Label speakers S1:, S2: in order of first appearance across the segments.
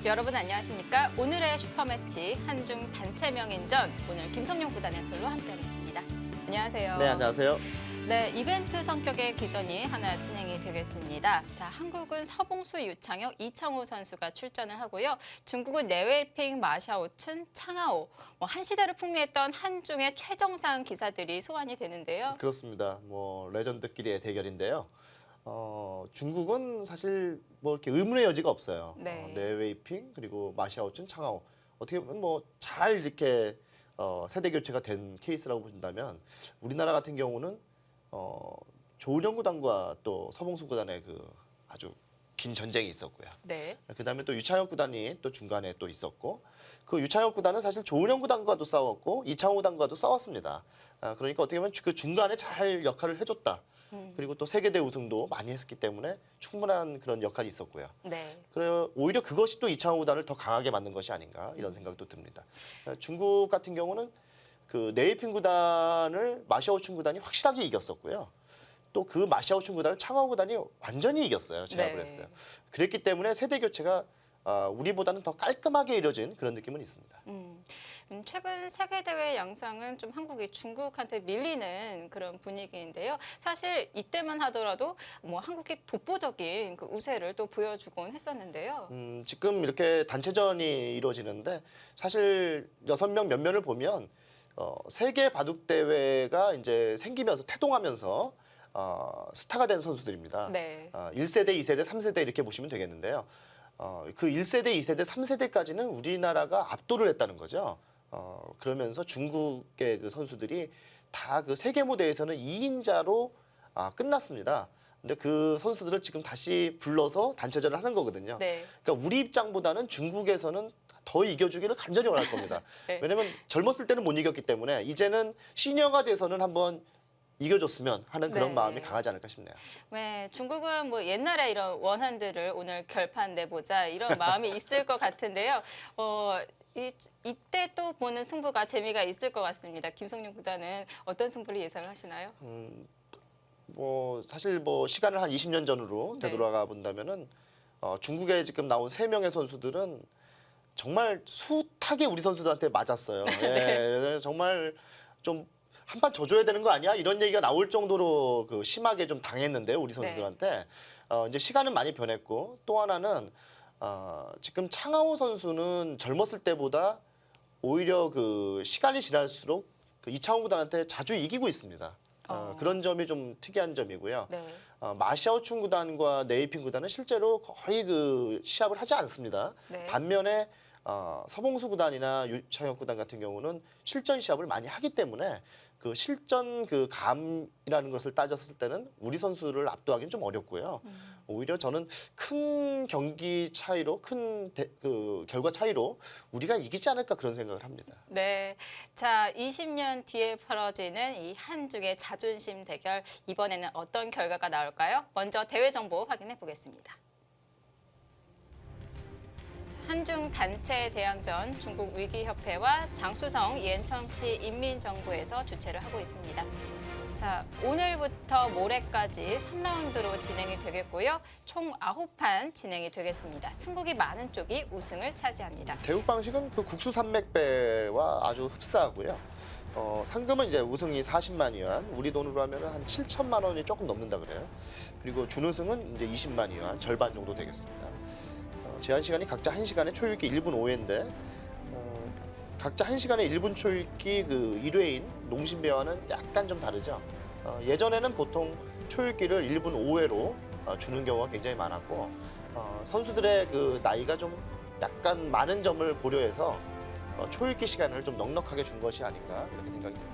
S1: 여러분 안녕하십니까? 오늘의 슈퍼매치 한중 단체 명인전 오늘 김성용 구단 해설로 함께하겠습니다. 안녕하세요.
S2: 네, 안녕하세요.
S1: 네, 이벤트 성격의 기선이 하나 진행이 되겠습니다. 자, 한국은 서봉수, 유창혁, 이창호 선수가 출전을 하고요. 중국은 내웨이핑, 마샤오춘, 창하오. 한 시대를 풍미했던 한중의 최정상 기사들이 소환이 되는데요.
S2: 그렇습니다. 레전드끼리의 대결인데요. 중국은 사실 이렇게 의문의 여지가 없어요.
S1: 네.
S2: 내웨이핑 그리고 마샤오춘, 창하오 어떻게 보면 잘 이렇게 세대 교체가 된 케이스라고 본다면 우리나라 같은 경우는 조은영 구단과 또 서봉수 구단의 그 아주 긴 전쟁이 있었고요.
S1: 네.
S2: 그다음에 또 유창혁 구단이 또 중간에 또 있었고 그 유창혁 구단은 사실 조은영 구단과도 싸웠고 이창호 구단과도 싸웠습니다. 그러니까 어떻게 보면 그 중간에 잘 역할을 해줬다. 그리고 또 세계대 우승도 많이 했기 때문에 충분한 그런 역할이 있었고요.
S1: 네.
S2: 그래서 오히려 그것이 또 이창호 구단을 더 강하게 만든 것이 아닌가 이런 생각도 듭니다. 중국 같은 경우는 그 네이핑 구단을 마샤오춘 구단이 확실하게 이겼었고요. 또 그 마샤오춘 구단을 창하오 구단이 완전히 이겼어요. 제압을
S1: 네.
S2: 했어요. 그랬기 때문에 세대 교체가 우리보다는 더 깔끔하게 이뤄진 그런 느낌은 있습니다.
S1: 최근 세계대회 양상은 좀 한국이 중국한테 밀리는 그런 분위기인데요. 사실 이때만 하더라도 한국이 독보적인 그 우세를 또 보여주곤 했었는데요.
S2: 지금 이렇게 단체전이 이루어지는데 사실 6명 몇 면을 보면 세계 바둑 대회가 이제 생기면서 태동하면서 스타가 된 선수들입니다.
S1: 네.
S2: 1세대, 2세대, 3세대 이렇게 보시면 되겠는데요. 그 1세대, 2세대, 3세대까지는 우리나라가 압도를 했다는 거죠. 그러면서 중국의 그 선수들이 다 그 세계 무대에서는 2인자로 끝났습니다. 근데 그 선수들을 지금 다시 불러서 단체전을 하는 거거든요.
S1: 네.
S2: 그러니까 우리 입장보다는 중국에서는 더 이겨주기를 간절히 원할 겁니다.
S1: 네.
S2: 왜냐면 젊었을 때는 못 이겼기 때문에 이제는 시니어가 돼서는 한번 이겨줬으면 하는 그런
S1: 네.
S2: 마음이 강하지 않을까 싶네요.
S1: 네, 중국은 옛날에 이런 원한들을 오늘 결판 내보자 이런 마음이 있을 것 같은데요. 이때 또 보는 승부가 재미가 있을 것 같습니다. 김성용 구단은 어떤 승부를 예상을 하시나요?
S2: 사실 시간을 한 20년 전으로
S1: 네.
S2: 되돌아가 본다면은 중국에 지금 나온 3명의 선수들은 정말 숱하게 우리 선수들한테 맞았어요. 예, 정말 좀 한 판 져줘야 되는 거 아니야? 이런 얘기가 나올 정도로 그 심하게 좀 당했는데요, 우리 선수들한테. 이제 시간은 많이 변했고 또 하나는 지금 창하오 선수는 젊었을 때보다 오히려 그 시간이 지날수록 그 이창호 구단한테 자주 이기고 있습니다. 그런 점이 좀 특이한 점이고요.
S1: 네.
S2: 마샤오춘 구단과 네이핑 구단은 실제로 거의 그 시합을 하지 않습니다.
S1: 네.
S2: 반면에 서봉수 구단이나 유창혁 구단 같은 경우는 실전 시합을 많이 하기 때문에 그 실전 그 감이라는 것을 따졌을 때는 우리 선수를 압도하기는 좀 어렵고요. 오히려 저는 큰 경기 차이로 그 결과 차이로 우리가 이기지 않을까 그런 생각을 합니다.
S1: 네. 자, 20년 뒤에 벌어지는 이 한중의 자존심 대결 이번에는 어떤 결과가 나올까요? 먼저 대회 정보 확인해 보겠습니다. 한중 단체 대항전 중국 위기협회와 장수성 이엔청시 인민정부에서 주최를 하고 있습니다. 자, 오늘부터 모레까지 3라운드로 진행이 되겠고요. 총 9판 진행이 되겠습니다. 승국이 많은 쪽이 우승을 차지합니다.
S2: 대국 방식은 그 국수 산맥배와 아주 흡사하고요. 상금은 이제 우승이 40만 위안, 우리 돈으로 하면 한 7천만 원이 조금 넘는다 그래요. 그리고 준우승은 이제 20만 위안, 절반 정도 되겠습니다. 제한 시간이 각자 1시간에 초읽기 1분 5회인데 각자 1시간에 1분 초읽기 그 1회인 농심배와는 약간 좀 다르죠. 예전에는 보통 초읽기를 1분 5회로 주는 경우가 굉장히 많았고 선수들의 그 나이가 좀 약간 많은 점을 고려해서 초읽기 시간을 좀 넉넉하게 준 것이 아닌가 그렇게 생각이 듭니다.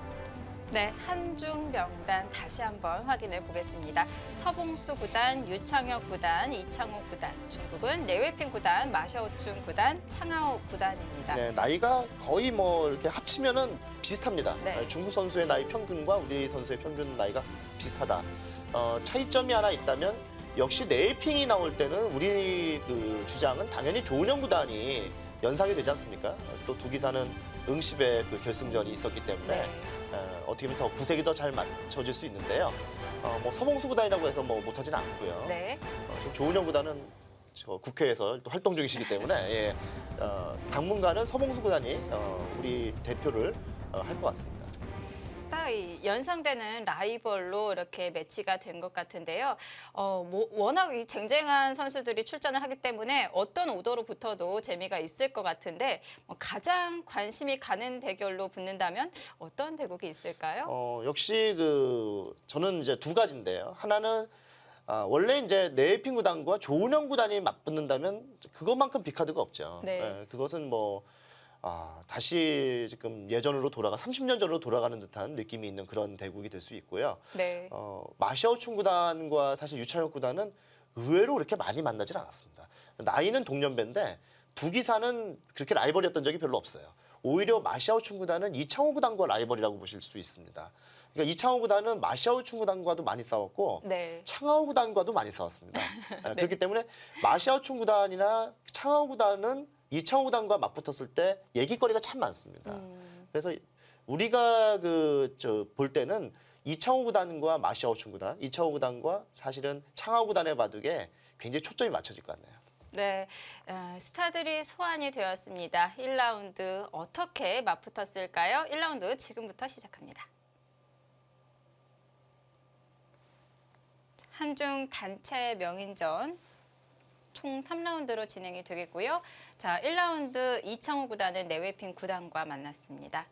S1: 네, 한중 명단 다시 한번 확인해 보겠습니다. 서봉수 구단, 유창혁 구단, 이창호 구단, 중국은 내웨이핑 구단, 마샤오춘 구단, 창하오 구단입니다.
S2: 네, 나이가 거의 이렇게 합치면은 비슷합니다.
S1: 네.
S2: 중국 선수의 나이 평균과 우리 선수의 평균 나이가 비슷하다. 차이점이 하나 있다면 역시 네이핑이 나올 때는 우리 그 주장은 당연히 조은영 구단이 연상이 되지 않습니까? 또 두 기사는 응시배 그 결승전이 있었기 때문에
S1: 네.
S2: 어떻게 보면 더 구색이 더 잘 맞춰질 수 있는데요. 서봉수 구단이라고 해서 못하지는 않고요.
S1: 네.
S2: 조은영 구단은 저 국회에서 또 활동 중이시기 때문에 예, 당분간은 서봉수 구단이 우리 대표를 할 것 같습니다.
S1: 딱 이 연상되는 라이벌로 이렇게 매치가 된 것 같은데요. 워낙 이 쟁쟁한 선수들이 출전을 하기 때문에 어떤 오더로 붙어도 재미가 있을 것 같은데 가장 관심이 가는 대결로 붙는다면 어떤 대국이 있을까요?
S2: 역시 저는 이제 두 가지인데요. 하나는 원래 이제 네이핀 구단과 조은영 구단이 맞붙는다면 그것만큼 빅카드가 없죠.
S1: 네.
S2: 예, 그것은 뭐 다시 지금 예전으로 30년 전으로 돌아가는 듯한 느낌이 있는 그런 대국이 될 수 있고요.
S1: 네.
S2: 마샤오춘 구단과 사실 유창혁 구단은 의외로 그렇게 많이 만나질 않았습니다. 나이는 동년배인데 두 기사는 그렇게 라이벌이었던 적이 별로 없어요. 오히려 마샤오춘 구단은 이창호 구단과 라이벌이라고 보실 수 있습니다. 그러니까 이창호 구단은 마샤오춘 구단과도 많이 싸웠고
S1: 네.
S2: 창하오 구단과도 많이 싸웠습니다. 그렇기 때문에 마샤오춘 구단이나 창하오 구단은 이창호 구단과 맞붙었을 때 얘기거리가 참 많습니다. 그래서 우리가 볼 때는 이창호 구단과 마샤오춘 구단, 이창호 구단과 사실은 창하오 구단의 바둑에 굉장히 초점이 맞춰질 것 같네요.
S1: 네, 스타들이 소환이 되었습니다. 1라운드 어떻게 맞붙었을까요? 1라운드 지금부터 시작합니다. 한중 단체 명인전 총 3라운드로 진행이 되겠고요. 자, 1라운드 이창호 구단은 네웨핀 구단과 만났습니다.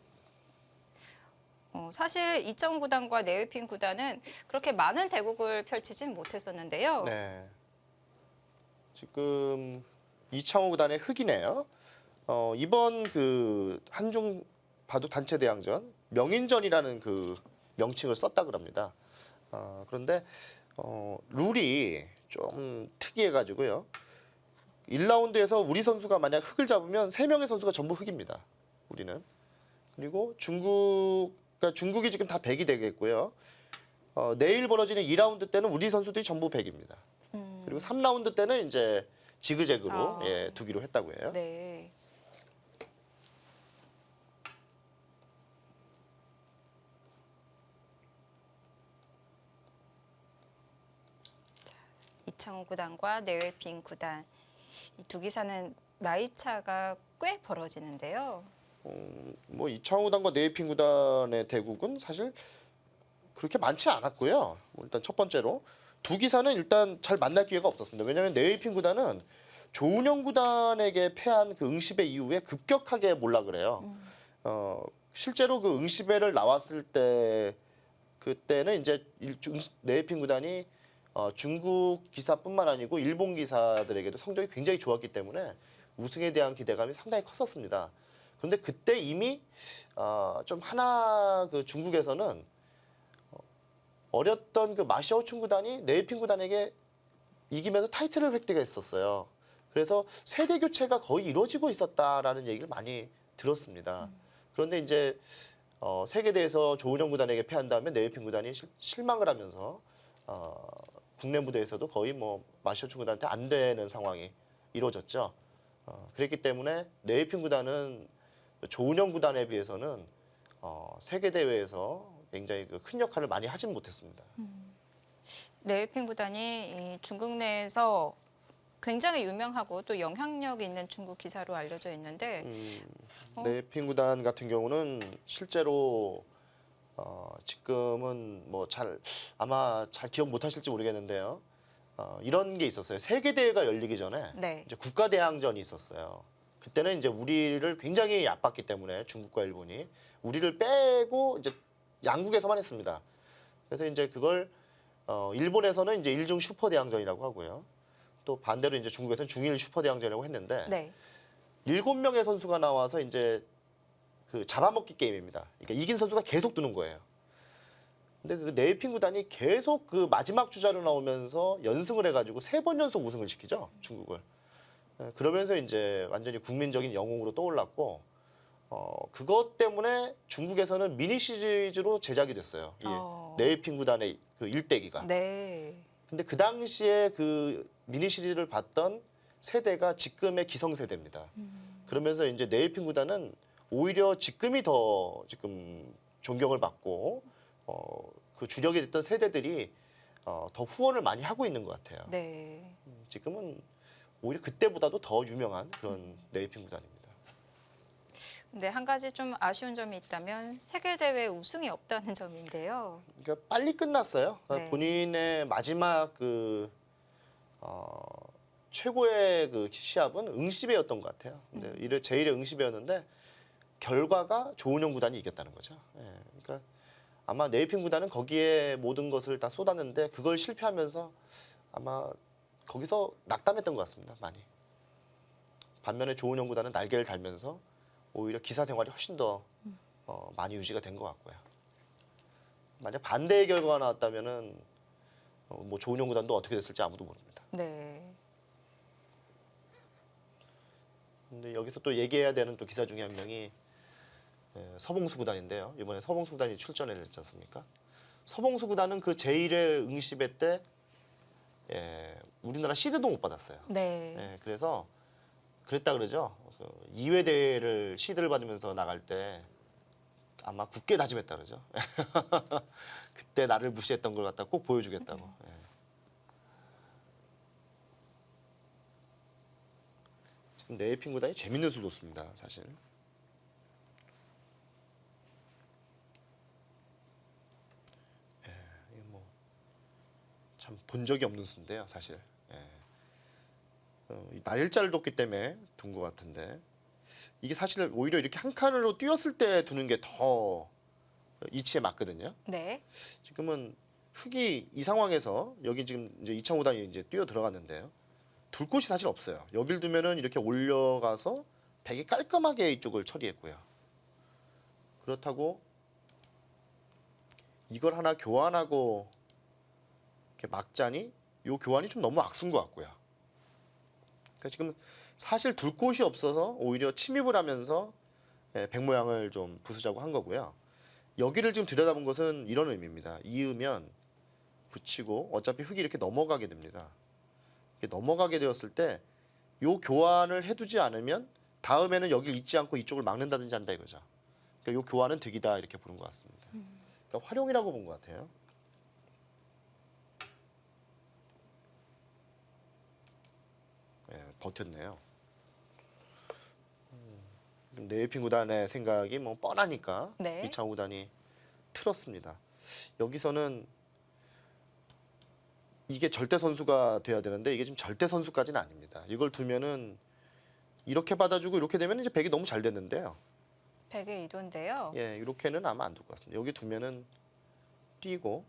S1: 사실 이창호 구단과 네웨핀 구단은 그렇게 많은 대국을 펼치진 못했었는데요.
S2: 네. 지금 이창호 구단의 흑이네요. 이번 한중 바둑 단체 대항전 명인전이라는 명칭을 썼다 그럽니다. 그런데 룰이 좀 특이해가지고요. 1라운드에서 우리 선수가 만약 흑을 잡으면 3명의 선수가 전부 흑입니다. 우리는. 그리고 중국이 지금 다 100이 되겠고요. 내일 벌어지는 2라운드 때는 우리 선수들이 전부 100입니다. 그리고 3라운드 때는 이제 지그재그로 두기로 했다고 해요.
S1: 네. 이창호 구단과 네웨핀 구단 이 두 기사는 나이 차가 꽤 벌어지는데요.
S2: 뭐 이창호 구단과 네이핀 구단의 대국은 사실 그렇게 많지 않았고요. 일단 첫 번째로 두 기사는 일단 잘 만날 기회가 없었습니다. 왜냐하면 네이핀 구단은 조은영 구단에게 패한 그 응시배 이후에 급격하게 몰락을 해요. 실제로 그 응시배를 나왔을 때 그때는 이제 네이핀 구단이 중국 기사뿐만 아니고 일본 기사들에게도 성적이 굉장히 좋았기 때문에 우승에 대한 기대감이 상당히 컸었습니다. 그런데 그때 이미 좀 중국에서는 어렸던 마샤오춘 구단이 네이핀 구단에게 이기면서 타이틀을 획득했었어요. 그래서 세대 교체가 거의 이루어지고 있었다라는 얘기를 많이 들었습니다. 그런데 이제 세계대회에서 조은영 구단에게 패한 다음에 네이핀 구단이 실망을 하면서 국내 무대에서도 거의 마샤오춘 구단한테 안 되는 상황이 이루어졌죠. 그랬기 때문에 네이핀 구단은 조은영 구단에 비해서는 세계대회에서 굉장히 큰 역할을 많이 하진 못했습니다.
S1: 네이핀 구단이 이 중국 내에서 굉장히 유명하고 또 영향력 있는 중국 기사로 알려져 있는데
S2: 네이핀 구단 같은 경우는 실제로 지금은 아마 잘 기억 못하실지 모르겠는데요. 이런 게 있었어요. 세계 대회가 열리기 전에
S1: 네.
S2: 이제 국가 대항전이 있었어요. 그때는 이제 우리를 굉장히 얕봤기 때문에 중국과 일본이 우리를 빼고 이제 양국에서만 했습니다. 그래서 이제 그걸 일본에서는 이제 일중 슈퍼 대항전이라고 하고요. 또 반대로 이제 중국에서는 중일 슈퍼 대항전이라고 했는데
S1: 네.
S2: 7명의 선수가 나와서 이제 잡아먹기 게임입니다. 그러니까 이긴 선수가 계속 두는 거예요. 근데 네이핀 구단이 계속 마지막 주자로 나오면서 연승을 해가지고 3번 연속 우승을 시키죠, 중국을. 그러면서 이제 완전히 국민적인 영웅으로 떠올랐고, 그것 때문에 중국에서는 미니 시리즈로 제작이 됐어요. 이 네이핀 구단의 일대기가.
S1: 네.
S2: 근데 그 당시에 미니 시리즈를 봤던 세대가 지금의 기성세대입니다. 그러면서 이제 네이핀 구단은 오히려 지금이 더 지금 존경을 받고 주력이 됐던 세대들이 더 후원을 많이 하고 있는 것 같아요.
S1: 네.
S2: 지금은 오히려 그때보다도 더 유명한 그런 네이핑 구단입니다.
S1: 근데 한 가지 좀 아쉬운 점이 있다면 세계 대회 우승이 없다는 점인데요.
S2: 그러니까 빨리 끝났어요.
S1: 네.
S2: 본인의 마지막 최고의 그 시합은 응시배였던 것 같아요. 근데 이래 제1의 응시배였는데 결과가 조은영 구단이 이겼다는 거죠. 예, 그러니까 아마 네이핑 구단은 거기에 모든 것을 다 쏟았는데 그걸 실패하면서 아마 거기서 낙담했던 것 같습니다. 많이. 반면에 조은영 구단은 날개를 달면서 오히려 기사 생활이 훨씬 더 많이 유지가 된 것 같고요. 만약 반대의 결과가 나왔다면은 뭐 조은영 구단도 어떻게 됐을지 아무도 모릅니다.
S1: 네.
S2: 근데 여기서 또 얘기해야 되는 또 기사 중에 한 명이 서봉수 구단인데요. 이번에 서봉수 구단이 출전을 했지 않습니까? 서봉수 구단은 그 제1회 응시배 때 우리나라 시드도 못 받았어요.
S1: 네.
S2: 그래서 그랬다 그러죠. 2회 대회를 시드를 받으면서 나갈 때 아마 굳게 다짐했다 그러죠. 그때 나를 무시했던 걸 갖다 꼭 보여주겠다고. 지금 네이핑 구단이 재밌는 수를 뒀습니다, 사실. 뭐 참 본 적이 없는 수인데요, 사실. 이 날일자를 뒀기 때문에 둔 것 같은데 이게 사실 오히려 이렇게 한 칸으로 뛰었을 때 두는 게 더 이치에 맞거든요.
S1: 네.
S2: 지금은 흙이 이 상황에서 여기 지금 이제 이창호 단이 이제 뛰어 들어갔는데요. 둘 곳이 사실 없어요. 여길 두면은 이렇게 올려가서 되게 깔끔하게 이쪽을 처리했고요. 그렇다고 이걸 하나 교환하고 이렇게 막자니 이 교환이 좀 너무 악순 것 같고요. 그러니까 지금 사실 둘 곳이 없어서 오히려 침입을 하면서 백 모양을 좀 부수자고 한 거고요. 여기를 지금 들여다본 것은 이런 의미입니다. 이으면 붙이고 어차피 흙이 이렇게 넘어가게 됩니다. 이렇게 넘어가게 되었을 때 요 교환을 해두지 않으면 다음에는 여기를 잊지 않고 이쪽을 막는다든지 한다 이거죠. 그러니까 요 교환은 득이다 이렇게 보는 것 같습니다. 그러니까 활용이라고 본 것 같아요. 버텼네요. 네이핑 구단의 생각이 뭐 뻔하니까
S1: 네.
S2: 이창호 구단이 틀었습니다. 여기서는 이게 절대 선수가 돼야 되는데 이게 지금 절대 선수까지는 아닙니다. 이걸 두면은 이렇게 받아주고 이렇게 되면 이제 백이 너무 잘 됐는데요.
S1: 백의 이도인데요.
S2: 이렇게는 아마 안 둘 것 같습니다. 여기 두면은 뛰고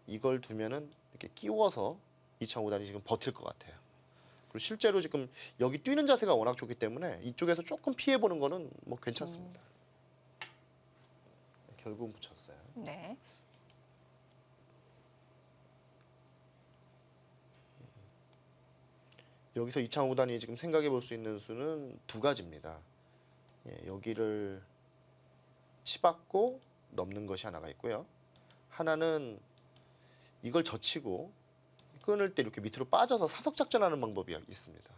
S2: 이걸 두면은 이렇게 끼워서 이창호 구단이 지금 버틸 것 같아요. 그리고 실제로 지금 여기 뛰는 자세가 워낙 좋기 때문에 이쪽에서 조금 피해 보는 거는 뭐 괜찮습니다. 결국은 붙였어요.
S1: 네.
S2: 여기서 이창호 구단이 지금 생각해 볼 수 있는 수는 두 가지입니다. 여기를 치받고 넘는 것이 하나가 있고요. 하나는 이걸 젖히고 끊을 때 이렇게 밑으로 빠져서 사석 작전하는 방법이 있습니다.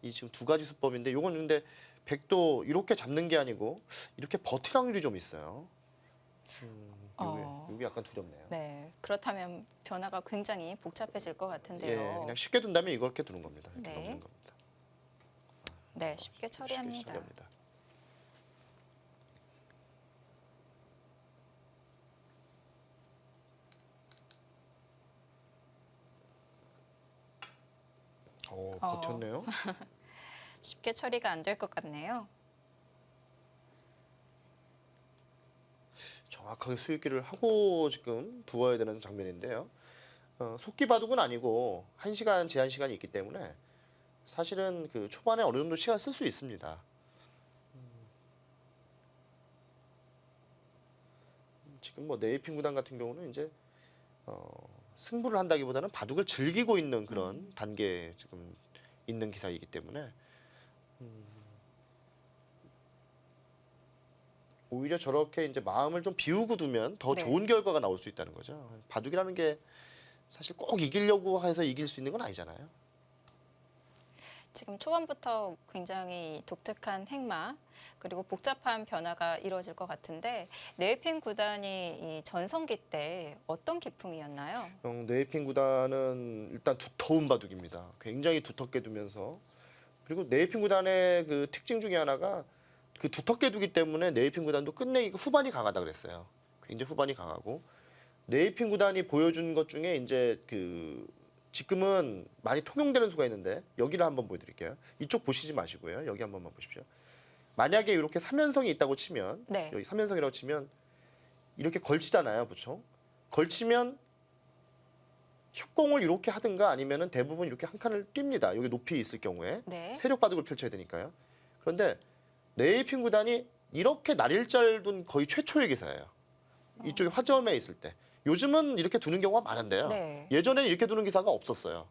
S2: 이 지금 두 가지 수법인데 요건 근데 백도 이렇게 잡는 게 아니고 이렇게 버틸 확률이 좀 있어요. 요게 약간 두렵네요.
S1: 네. 그렇다면 변화가 굉장히 복잡해질 것 같은데요.
S2: 그냥 쉽게 둔다면 이렇게 두는 겁니다. 이렇게
S1: 네.
S2: 넘는 겁니다.
S1: 네, 쉽게 처리합니다.
S2: 쉽게 처리합니다. 버텼네요.
S1: 쉽게 처리가 안 될 것 같네요.
S2: 정확하게 수익기를 하고 지금 두어야 되는 장면인데요. 속기 바둑은 아니고 1시간 제한 시간이 있기 때문에 사실은 그 초반에 어느 정도 시간 쓸 수 있습니다. 지금 뭐 네이핑 구단 같은 경우는 이제 승부를 한다기보다는 바둑을 즐기고 있는 그런 단계에 지금 있는 기사이기 때문에 오히려 저렇게 이제 마음을 좀 비우고 두면 더
S1: 네.
S2: 좋은 결과가 나올 수 있다는 거죠. 바둑이라는 게 사실 꼭 이기려고 해서 이길 수 있는 건 아니잖아요.
S1: 지금 초반부터 굉장히 독특한 행마 그리고 복잡한 변화가 이루어질 것 같은데 네이핀 구단이 이 전성기 때 어떤 기풍이었나요?
S2: 네이핀 구단은 일단 두터운 바둑입니다. 굉장히 두텁게 두면서 그리고 네이핀 구단의 그 특징 중에 하나가 그 두텁게 두기 때문에 네이핀 구단도 끝내기 후반이 강하다 그랬어요. 굉장히 후반이 강하고 네이핀 구단이 보여준 것 중에 이제 그 지금은 많이 통용되는 수가 있는데 여기를 한번 보여드릴게요. 이쪽 보시지 마시고요. 여기 한 번만 보십시오. 만약에 이렇게 삼연성이 있다고 치면
S1: 네.
S2: 여기 삼연성이라고 치면 이렇게 걸치잖아요, 보통. 걸치면 협공을 이렇게 하든가 아니면은 대부분 이렇게 한 칸을 뜁니다. 여기 높이 있을 경우에
S1: 네.
S2: 세력 바둑을 펼쳐야 되니까요. 그런데 네이핀 구단이 이렇게 날일자를 둔 거의 최초의 기사예요. 이쪽에 화점에 있을 때. 요즘은 이렇게 두는 경우가 많은데요.
S1: 네.
S2: 예전에는 이렇게 두는 기사가 없었어요.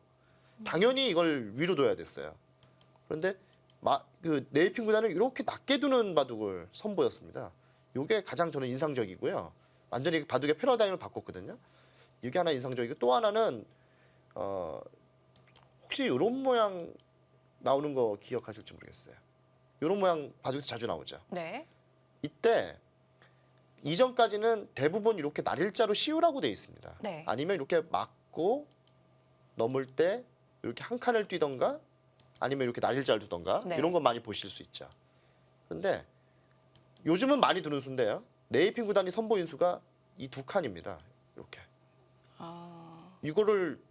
S2: 당연히 이걸 위로 둬야 됐어요. 그런데 그 네이핀 구단은 이렇게 낮게 두는 바둑을 선보였습니다. 이게 가장 저는 인상적이고요. 완전히 바둑의 패러다임을 바꿨거든요. 이게 하나 인상적이고 또 하나는 혹시 이런 모양 나오는 거 기억하실지 모르겠어요. 이런 모양 바둑에서 자주 나오죠.
S1: 네.
S2: 이때 이전까지는 대부분 이렇게 날일자로 씌우라고 돼 있습니다.
S1: 네.
S2: 아니면 이렇게 막고 넘을 때 이렇게 한 칸을 뛰던가 아니면 이렇게 날일자를 두던가
S1: 네.
S2: 이런 거 많이 보실 수 있죠. 그런데 요즘은 많이 두는 수인데요. 네이핀 구단이 선보인 수가 이 두 칸입니다. 이렇게.
S1: 아,
S2: 이거를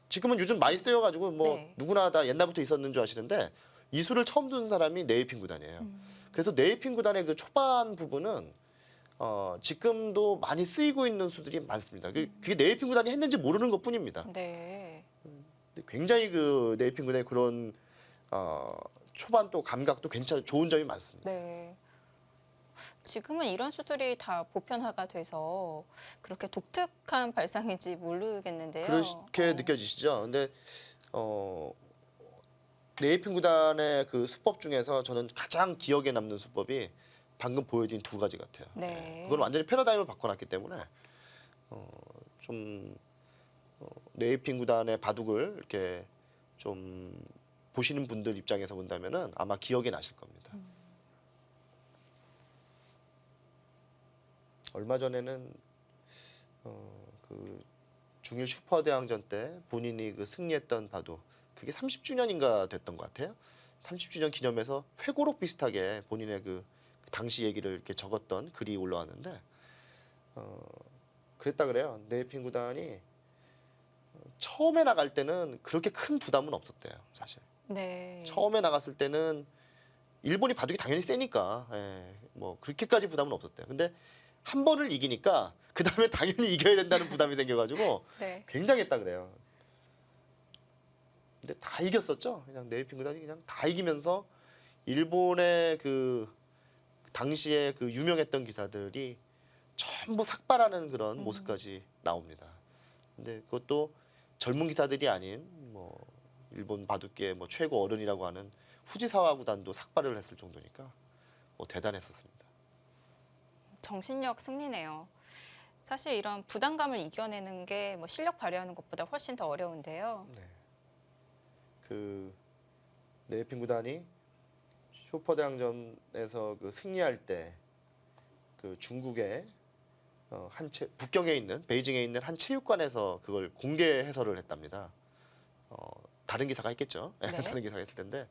S2: 지금은 요즘 많이 쓰여가지고 뭐
S1: 네.
S2: 누구나 다 옛날부터 있었는 줄 아시는데 이 수를 처음 둔 사람이 네이핀 구단이에요. 그래서 네이핀 구단의 그 초반 부분은 지금도 많이 쓰이고 있는 수들이 많습니다. 그게 네이핀 구단이 했는지 모르는 것뿐입니다.
S1: 네.
S2: 굉장히 그 네이핀 구단의 그런 초반 또 감각도 좋은 점이 많습니다.
S1: 네. 지금은 이런 수들이 다 보편화가 돼서 그렇게 독특한 발상인지 모르겠는데요.
S2: 그렇게 느껴지시죠? 근데 네이핀 구단의 그 수법 중에서 저는 가장 기억에 남는 수법이 방금 보여드린 두 가지 같아요.
S1: 네.
S2: 그건 완전히 패러다임을 바꿔놨기 때문에 좀 네이핀 구단의 바둑을 이렇게 좀 보시는 분들 입장에서 본다면은 아마 기억에 나실 겁니다. 얼마 전에는 그 중일 슈퍼대항전 때 본인이 그 승리했던 바둑 그게 30주년인가 됐던 것 같아요. 30주년 기념해서 회고록 비슷하게 본인의 그 당시 얘기를 이렇게 적었던 글이 올라왔는데 그랬다 그래요. 네이핀 구단이 처음에 나갈 때는 그렇게 큰 부담은 없었대요. 사실
S1: 네.
S2: 처음에 나갔을 때는 일본이 바둑이 당연히 세니까 뭐 그렇게까지 부담은 없었대요. 근데 한 번을 이기니까 그 다음에 당연히 이겨야 된다는 부담이 생겨가지고
S1: 네.
S2: 굉장했다 그래요. 근데 다 이겼었죠. 그냥 네이핀 구단이 그냥 다 이기면서 일본의 그 당시에 그 유명했던 기사들이 전부 삭발하는 그런 모습까지 나옵니다. 근데 그것도 젊은 기사들이 아닌 뭐 일본 바둑계 뭐 최고 어른이라고 하는 후지사와 구단도 삭발을 했을 정도니까 뭐 대단했었습니다.
S1: 정신력 승리네요. 사실 이런 부담감을 이겨내는 게 뭐 실력 발휘하는 것보다 훨씬 더 어려운데요.
S2: 네. 그 네이핀 구단이 슈퍼대항전에서 그 승리할 때 그 중국의 북경에 있는 베이징에 있는 한 체육관에서 그걸 공개 해설을 했답니다. 다른 기사가 있겠죠.
S1: 네.
S2: 다른 기사가 있을 텐데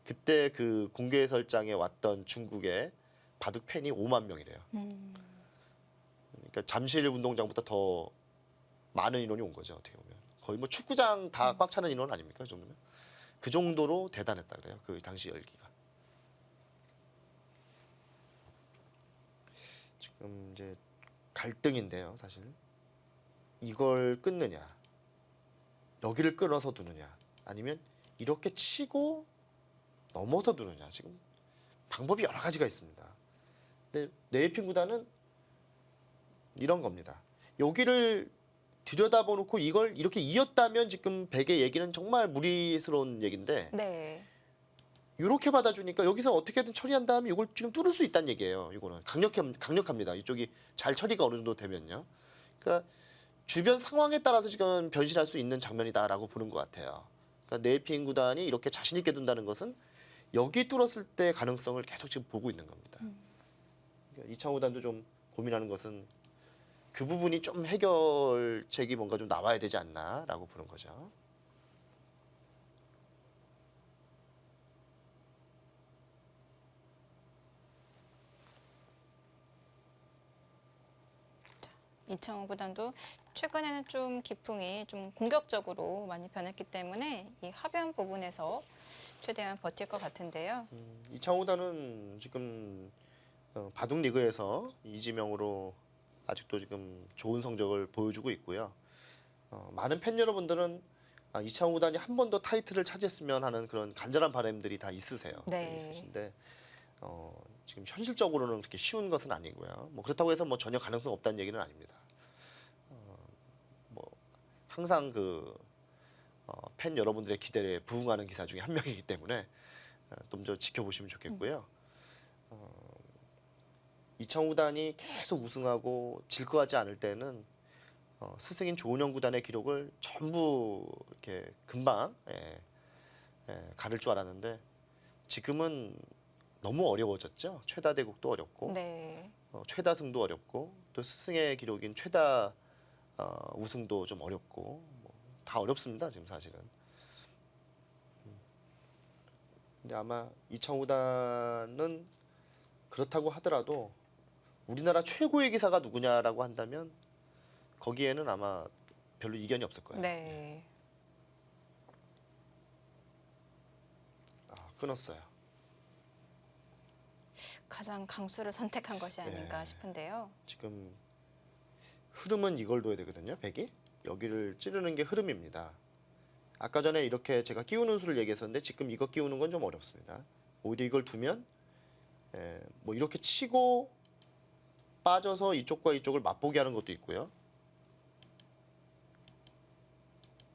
S2: 그때 그 공개 해설장에 왔던 중국의 바둑 팬이 5만 명이래요. 그러니까 잠실 운동장보다 더 많은 인원이 온 거죠. 어떻게 보면 거의 뭐 축구장 다 꽉 차는 인원 아닙니까? 그 정도면 그 정도로 대단했다 그래요. 그 당시 열기가. 지금 이제 갈등인데요, 사실 이걸 끊느냐, 여기를 끊어서 두느냐, 아니면 이렇게 치고 넘어서 두느냐. 지금 방법이 여러 가지가 있습니다. 근데 네이핀 구단은 이런 겁니다. 여기를 들여다보놓고 이걸 이렇게 이었다면 지금 백의 얘기는 정말 무리스러운 얘기인데
S1: 네.
S2: 이렇게 받아주니까 여기서 어떻게든 처리한 다음에 이걸 지금 뚫을 수 있다는 얘기예요. 이거는 강력합니다. 이쪽이 잘 처리가 어느 정도 되면요. 그러니까 주변 상황에 따라서 지금 변신할 수 있는 장면이다라고 보는 것 같아요. 그러니까 네이핑 구단이 이렇게 자신 있게 둔다는 것은 여기 뚫었을 때 가능성을 계속 지금 보고 있는 겁니다. 그러니까 이창호 구단도 좀 고민하는 것은 그 부분이 좀 해결책이 뭔가 좀 나와야 되지 않나라고 보는 거죠.
S1: 이창호 구단도 최근에는 좀 기풍이 좀 공격적으로 많이 변했기 때문에 이 하변 부분에서 최대한 버틸 것 같은데요.
S2: 이창호 구단은 지금 바둑 리그에서 이지명으로 아직도 지금 좋은 성적을 보여주고 있고요. 많은 팬 여러분들은 이창호 구단이 한 번 더 타이틀을 차지했으면 하는 그런 간절한 바람들이 다 있으세요.
S1: 네.
S2: 있으신데 지금 현실적으로는 그렇게 쉬운 것은 아니고요. 뭐 그렇다고 해서 뭐 전혀 가능성 없다는 얘기는 아닙니다. 뭐 항상 팬 여러분들의 기대에 부응하는 기사 중에 한 명이기 때문에 좀 더 지켜보시면 좋겠고요. 이창호 구단이 계속 우승하고 질 것 같지 않을 때는 스승인 조은영 구단의 기록을 전부 이렇게 금방 가를 줄 알았는데 지금은 너무 어려워졌죠. 최다 대국도 어렵고
S1: 네.
S2: 최다승도 어렵고 또 스승의 기록인 최다 우승도 좀 어렵고 다 어렵습니다. 지금 사실은. 근데 아마 이창호 구단은 그렇다고 하더라도 우리나라 최고의 기사가 누구냐라고 한다면 거기에는 아마 별로 이견이 없을 거예요.
S1: 네.
S2: 끊었어요.
S1: 가장 강수를 선택한 것이 아닌가
S2: 네.
S1: 싶은데요.
S2: 지금 흐름은 이걸 둬야 되거든요. 백이 여기를 찌르는 게 흐름입니다. 아까 전에 이렇게 제가 끼우는 수를 얘기했었는데 지금 이거 끼우는 건 좀 어렵습니다. 오히려 이걸 두면 뭐 이렇게 치고 빠져서 이쪽과 이쪽을 맞보게 하는 것도 있고요.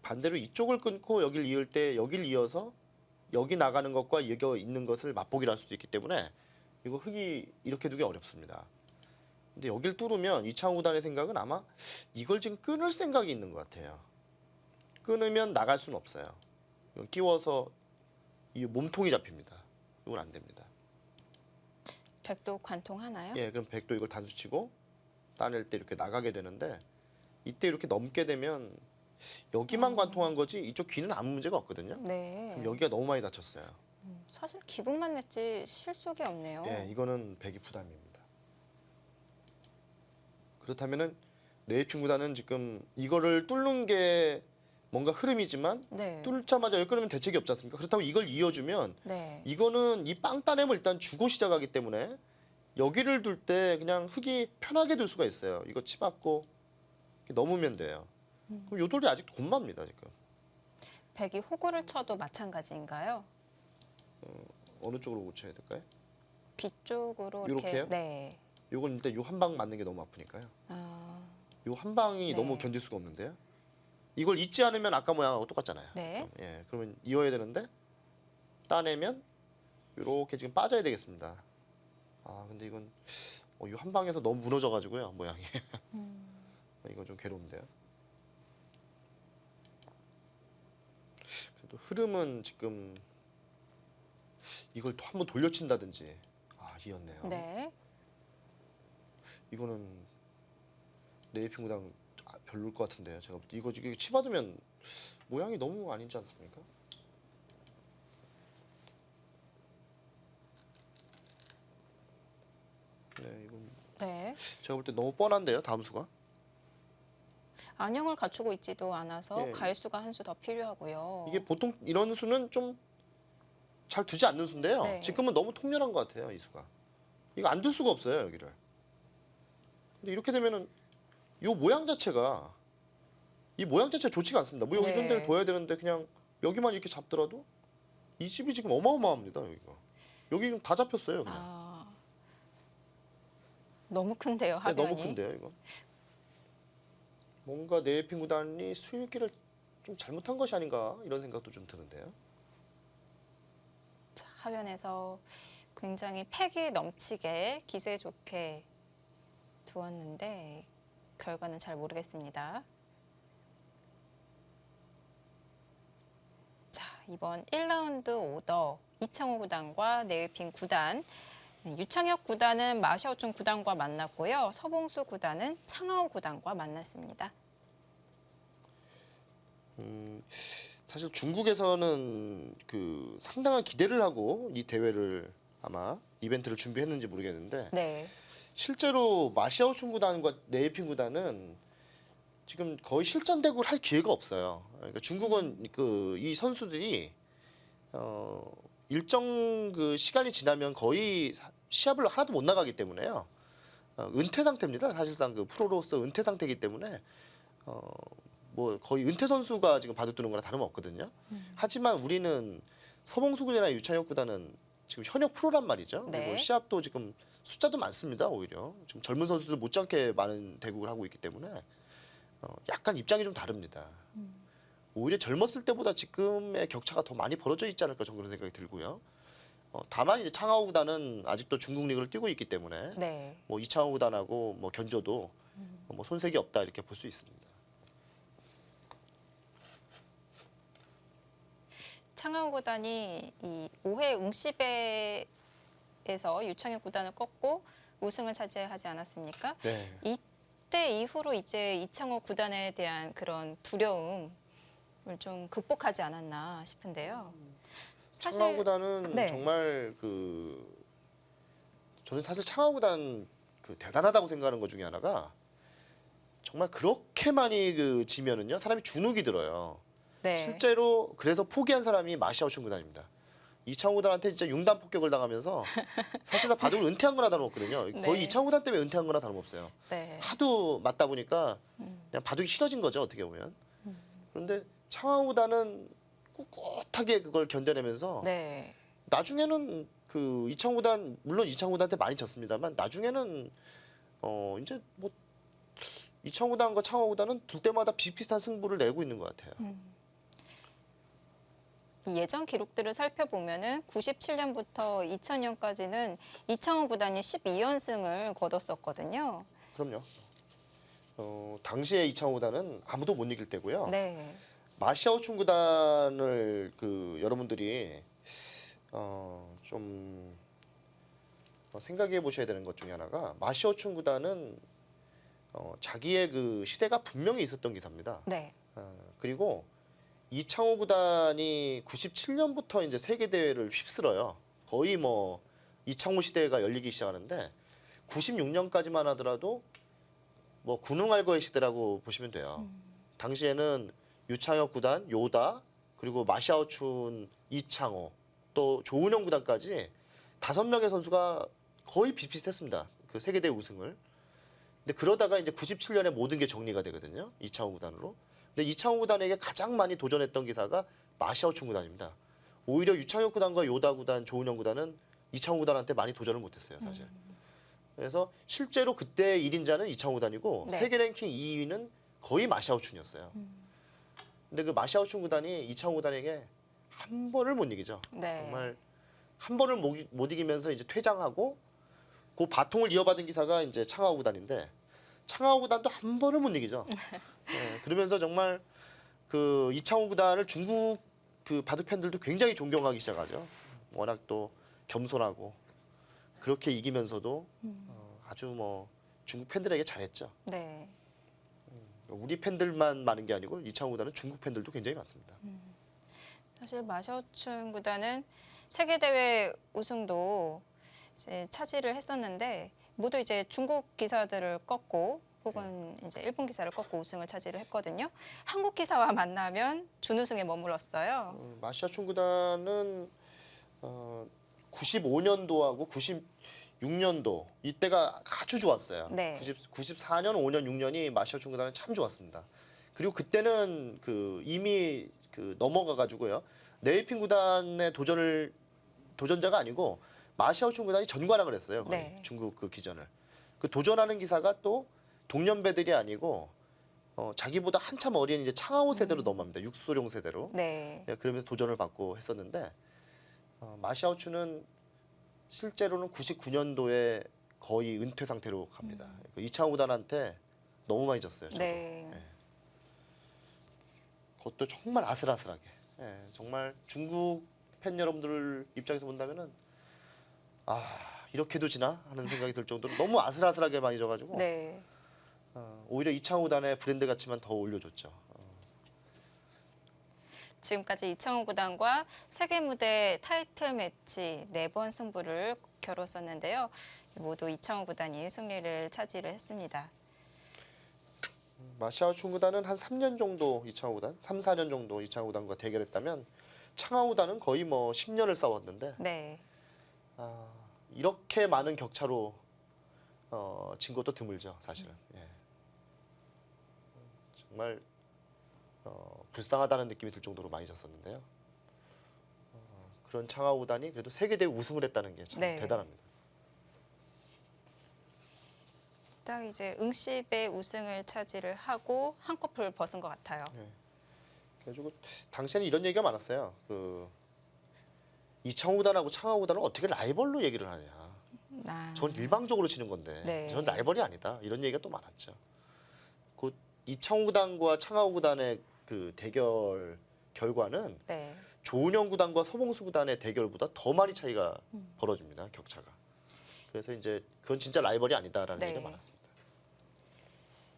S2: 반대로 이쪽을 끊고 여길 이을 때 여길 이어서 여기 나가는 것과 여기 있는 것을 맛보기를 할 수도 있기 때문에 이거 흙이 이렇게 두기 어렵습니다. 근데 여길 뚫으면 이창호 구단의 생각은 아마 이걸 지금 끊을 생각이 있는 것 같아요. 끊으면 나갈 수는 없어요. 이건 끼워서 이 몸통이 잡힙니다. 이건 안 됩니다.
S1: 백도 관통하나요?
S2: 예, 그럼 백도 이걸 단수치고 따낼 때 이렇게 나가게 되는데 이때 이렇게 넘게 되면 여기만 관통한 거지 이쪽 귀는 아무 문제가 없거든요.
S1: 네.
S2: 그럼 여기가 너무 많이 다쳤어요.
S1: 사실 기분만 냈지 실속이 없네요.
S2: 예, 이거는 백이 부담입니다. 그렇다면은 네이핑 구단은 지금 이거를 뚫는 게 뭔가 흐름이지만
S1: 네.
S2: 뚫자마자 여기 끊으면 대책이 없지 않습니까? 그렇다고 이걸 이어주면
S1: 네.
S2: 이거는 이 빵 따냄을 일단 주고 시작하기 때문에 여기를 둘 때 그냥 흙이 편하게 둘 수가 있어요. 이거 치받고 넘으면 돼요. 그럼 요 돌이 아직 곤맙니다 지금.
S1: 백이 호구를 쳐도 마찬가지인가요?
S2: 어느 쪽으로 고쳐야 될까요?
S1: 뒤쪽으로 이렇게.
S2: 요렇게요?
S1: 네.
S2: 요건 일단 요 한 방 맞는 게 너무 아프니까요.
S1: 아,
S2: 요 한 방이
S1: 네.
S2: 너무 견딜 수가 없는데요. 이걸 잊지 않으면 아까 모양하고 똑같잖아요.
S1: 네.
S2: 예, 그러면 이어야 되는데 따내면 이렇게 지금 빠져야 되겠습니다. 근데 이건 이 한 방에서 너무 무너져가지고요 모양이. 이건 좀 괴로운데요. 그래도 흐름은 지금 이걸 또 한번 돌려친다든지 이었네요.
S1: 네.
S2: 이거는 네이핑 구단 별로일 것 같은데요. 제가 볼 때 이거 지금 치받으면 모양이 너무 아니지 않습니까? 네, 이건
S1: 네.
S2: 제가 볼 때 너무 뻔한데요. 다음 수가.
S1: 안형을 갖추고 있지도 않아서
S2: 예.
S1: 가일수가 한 수 더 필요하고요.
S2: 이게 보통 이런 수는 좀 잘 두지 않는 수인데요.
S1: 네.
S2: 지금은 너무 통렬한 것 같아요. 이 수가. 이거 안 둘 수가 없어요. 여기를. 근데 이렇게 되면은 이 모양 자체가 좋지가 않습니다. 뭐 여기 이런 데를
S1: 네.
S2: 둬야 되는데 그냥 여기만 이렇게 잡더라도 이 집이 지금 어마어마합니다. 여기가. 여기 좀 다 잡혔어요. 그냥.
S1: 아, 너무 큰데요,
S2: 네,
S1: 하변이.
S2: 너무 큰데요, 이거. 뭔가 네이핑 구단이 수익기를 좀 잘못한 것이 아닌가 이런 생각도 좀 드는데요.
S1: 자, 하변에서 굉장히 패기 넘치게 기세 좋게 두었는데 결과는 잘 모르겠습니다. 자, 이번 1라운드 오더 이창호 구단과 네이핑 구단, 유창혁 구단은 마샤오춘 구단과 만났고요. 서봉수 구단은 창하오 구단과 만났습니다.
S2: 사실 중국에서는 그 상당한 기대를 하고 이 대회를 아마 이벤트를 준비했는지 모르겠는데
S1: 네.
S2: 실제로 마샤오춘 구단과 네이핑 구단은 지금 거의 실전 대구를 할 기회가 없어요. 그러니까 중국은 그 이 선수들이 일정 그 시간이 지나면 거의 시합을 하나도 못 나가기 때문에요. 은퇴 상태입니다. 사실상 그 프로로서 은퇴 상태이기 때문에 뭐 거의 은퇴 선수가 지금 바둑두는 거나 다름없거든요. 하지만 우리는 서봉수 구단이나 유창혁 구단은 지금 현역 프로란 말이죠.
S1: 네.
S2: 그리고 시합도 지금 숫자도 많습니다. 오히려 지금 젊은 선수들 못지않게 많은 대국을 하고 있기 때문에 약간 입장이 좀 다릅니다. 오히려 젊었을 때보다 지금의 격차가 더 많이 벌어져 있지 않을까 저는 그런 생각이 들고요. 다만 이제 창하오 구단은 아직도 중국 리그를 뛰고 있기 때문에
S1: 네.
S2: 뭐 이창호 구단하고 뭐 견줘도 뭐 손색이 없다 이렇게 볼 수 있습니다.
S1: 창하오 구단이 이 5회 응시배에서 유창혁 구단을 꺾고 우승을 차지하지 않았습니까?
S2: 네.
S1: 이때 이후로 이제 이창호 구단에 대한 그런 두려움을 좀 극복하지 않았나 싶은데요.
S2: 창하오 구단은
S1: 네.
S2: 정말 저는 사실 창하오 구단 대단하다고 생각하는 것 중에 하나가 정말 그렇게 많이 지면은요 사람이 주눅이 들어요.
S1: 네.
S2: 실제로 그래서 포기한 사람이 마샤오춘 구단입니다. 이창호 구단한테 진짜 융단 폭격을 당하면서 사실상 바둑을 은퇴한 거나 다름없거든요. 거의
S1: 네.
S2: 이창호 구단 때문에 은퇴한 거나 다름없어요.
S1: 네.
S2: 하도 맞다 보니까 그냥 바둑이 싫어진 거죠 어떻게 보면. 그런데 창하오 구단은 꿋꿋하게 그걸 견뎌내면서
S1: 네.
S2: 나중에는 이창호 구단 물론 이창호 구단한테 많이 졌습니다만 나중에는 이제 뭐 이창호 구단과 창하오 구단은 둘 때마다 비슷비슷한 승부를 내고 있는 것 같아요.
S1: 이 예전 기록들을 살펴보면은 97년부터 2000년까지는 이창호 구단이 12연승을 거뒀었거든요.
S2: 그럼요. 당시에 이창호 구단은 아무도 못 이길 때고요.
S1: 네.
S2: 마샤오춘 구단을 여러분들이 좀 생각해 보셔야 되는 것 중에 하나가 마샤오춘 구단은 자기의 시대가 분명히 있었던 기사입니다.
S1: 네.
S2: 그리고 이창호 구단이 97년부터 이제 세계 대회를 휩쓸어요. 거의 뭐 이창호 시대가 열리기 시작하는데 96년까지만 하더라도 뭐 군웅알거의 시대라고 보시면 돼요. 당시에는 유창혁 구단, 요다, 그리고 마샤오춘, 이창호, 또 조은영 구단까지 5명의 선수가 거의 비슷비슷했습니다. 그 세계대회 우승을. 근데 그러다가 이제 97년에 모든 게 정리가 되거든요. 이창호 구단으로. 근데 이창호 구단에게 가장 많이 도전했던 기사가 마샤오춘 구단입니다. 오히려 유창혁 구단과 요다 구단, 조은영 구단은 이창호 구단한테 많이 도전을 못했어요, 사실. 그래서 실제로 그때 1인자는 이창호 구단이고
S1: 네.
S2: 세계 랭킹 2위는 거의 마샤오춘이었어요. 근데 그 마샤오춘 구단이 이창호 구단에게 한 번을 못 이기죠.
S1: 네.
S2: 정말 한 번을 못 이기면서 이제 퇴장하고 그 바통을 이어받은 기사가 이제 창하오 구단인데 창하오 구단도 한 번을 못 이기죠. 네, 그러면서 정말 이창호 구단을 중국 바둑 팬들도 굉장히 존경하기 시작하죠. 워낙 또 겸손하고 그렇게 이기면서도 아주 뭐 중국 팬들에게 잘했죠.
S1: 네.
S2: 우리 팬들만 많은 게 아니고 이창호 구단은 중국 팬들도 굉장히 많습니다.
S1: 사실 마샤오춘 구단은 세계 대회 우승도 이제 차지를 했었는데 모두 이제 중국 기사들을 꺾고 혹은 이제 일본 기사를 꺾고 우승을 차지를 했거든요. 한국 기사와 만나면 준우승에 머물렀어요.
S2: 마샤오춘 구단은 95년도하고 96년도 이때가 아주 좋았어요.
S1: 네.
S2: 94년, 5년, 6년이 마샤오춘 구단은 참 좋았습니다. 그리고 그때는 이미 넘어가 가지고요. 네이핑 구단의 도전자가 아니고 마샤오춘 구단이 전관왕을 했어요. 거의.
S1: 네.
S2: 중국 기전을. 도전하는 기사가 또 동년배들이 아니고 자기보다 한참 어린 이제 창하오 세대로 넘어갑니다. 육소룡 세대로.
S1: 네.
S2: 예, 그러면서 도전을 받고 했었는데 마샤오춘은 실제로는 99년도에 거의 은퇴 상태로 갑니다. 이창호 구단한테 너무 많이 졌어요. 저도.
S1: 네.
S2: 그것도 정말 아슬아슬하게. 예, 정말 중국 팬 여러분들 입장에서 본다면은 이렇게도 지나 하는 생각이 들 정도로 너무 아슬아슬하게 많이 져가지고
S1: 네.
S2: 오히려 이창호 구단의 브랜드 가치만 더 올려줬죠.
S1: 지금까지 이창호 구단과 세계 무대 타이틀 매치 4번 승부를 겨뤘었는데요. 모두 이창호 구단이 승리를 차지를 했습니다.
S2: 마샤오춘 구단은 한 3년 정도 이창호 구단, 3, 4년 정도 이창호 구단과 대결했다면 창하오 구단은 거의 뭐 10년을 싸웠는데
S1: 네.
S2: 이렇게 많은 격차로 진 것도 드물죠, 사실은. 예. 정말 불쌍하다는 느낌이 들 정도로 많이 졌었는데요. 그런 창하오 구단이 그래도 세계대회 우승을 했다는 게 참
S1: 네.
S2: 대단합니다.
S1: 딱 이제 응시배 우승을 차지를 하고 한꺼풀 벗은 것 같아요.
S2: 그래가지고 당시에는 이런 얘기가 많았어요. 이창호 구단하고 창하오 구단을 어떻게 라이벌로 얘기를 하냐. 전 일방적으로 치는 건데
S1: 네.
S2: 전 라이벌이 아니다. 이런 얘기가 또 많았죠. 그 이창호 구단과 창하오 구단의 그 대결 결과는
S1: 네.
S2: 조은영 구단과 서봉수 구단의 대결보다 더 많이 차이가 벌어집니다. 격차가. 그래서 이제 그건 진짜 라이벌이 아니다라는
S1: 네.
S2: 얘기가 많았습니다.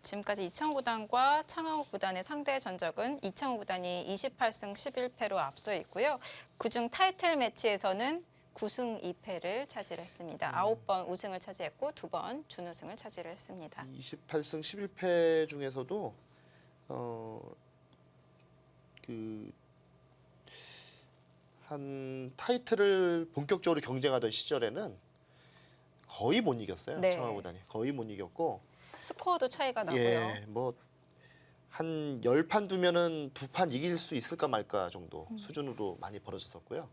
S1: 지금까지 이창호 구단과 창하오 구단의 상대 전적은 이창호 구단이 28승 11패로 앞서 있고요. 그중 타이틀 매치에서는 9승 2패를 차지했습니다. 9번 우승을 차지했고 2번 준우승을 차지를 했습니다.
S2: 28승 11패 중에서도 한 타이틀을 본격적으로 경쟁하던 시절에는 거의 못 이겼어요.
S1: 네.
S2: 창하오 구단이 거의 못 이겼고
S1: 스코어도 차이가 나고요.
S2: 예, 뭐 한 10판 두면은 2판 이길 수 있을까 말까 정도 수준으로 많이 벌어졌었고요.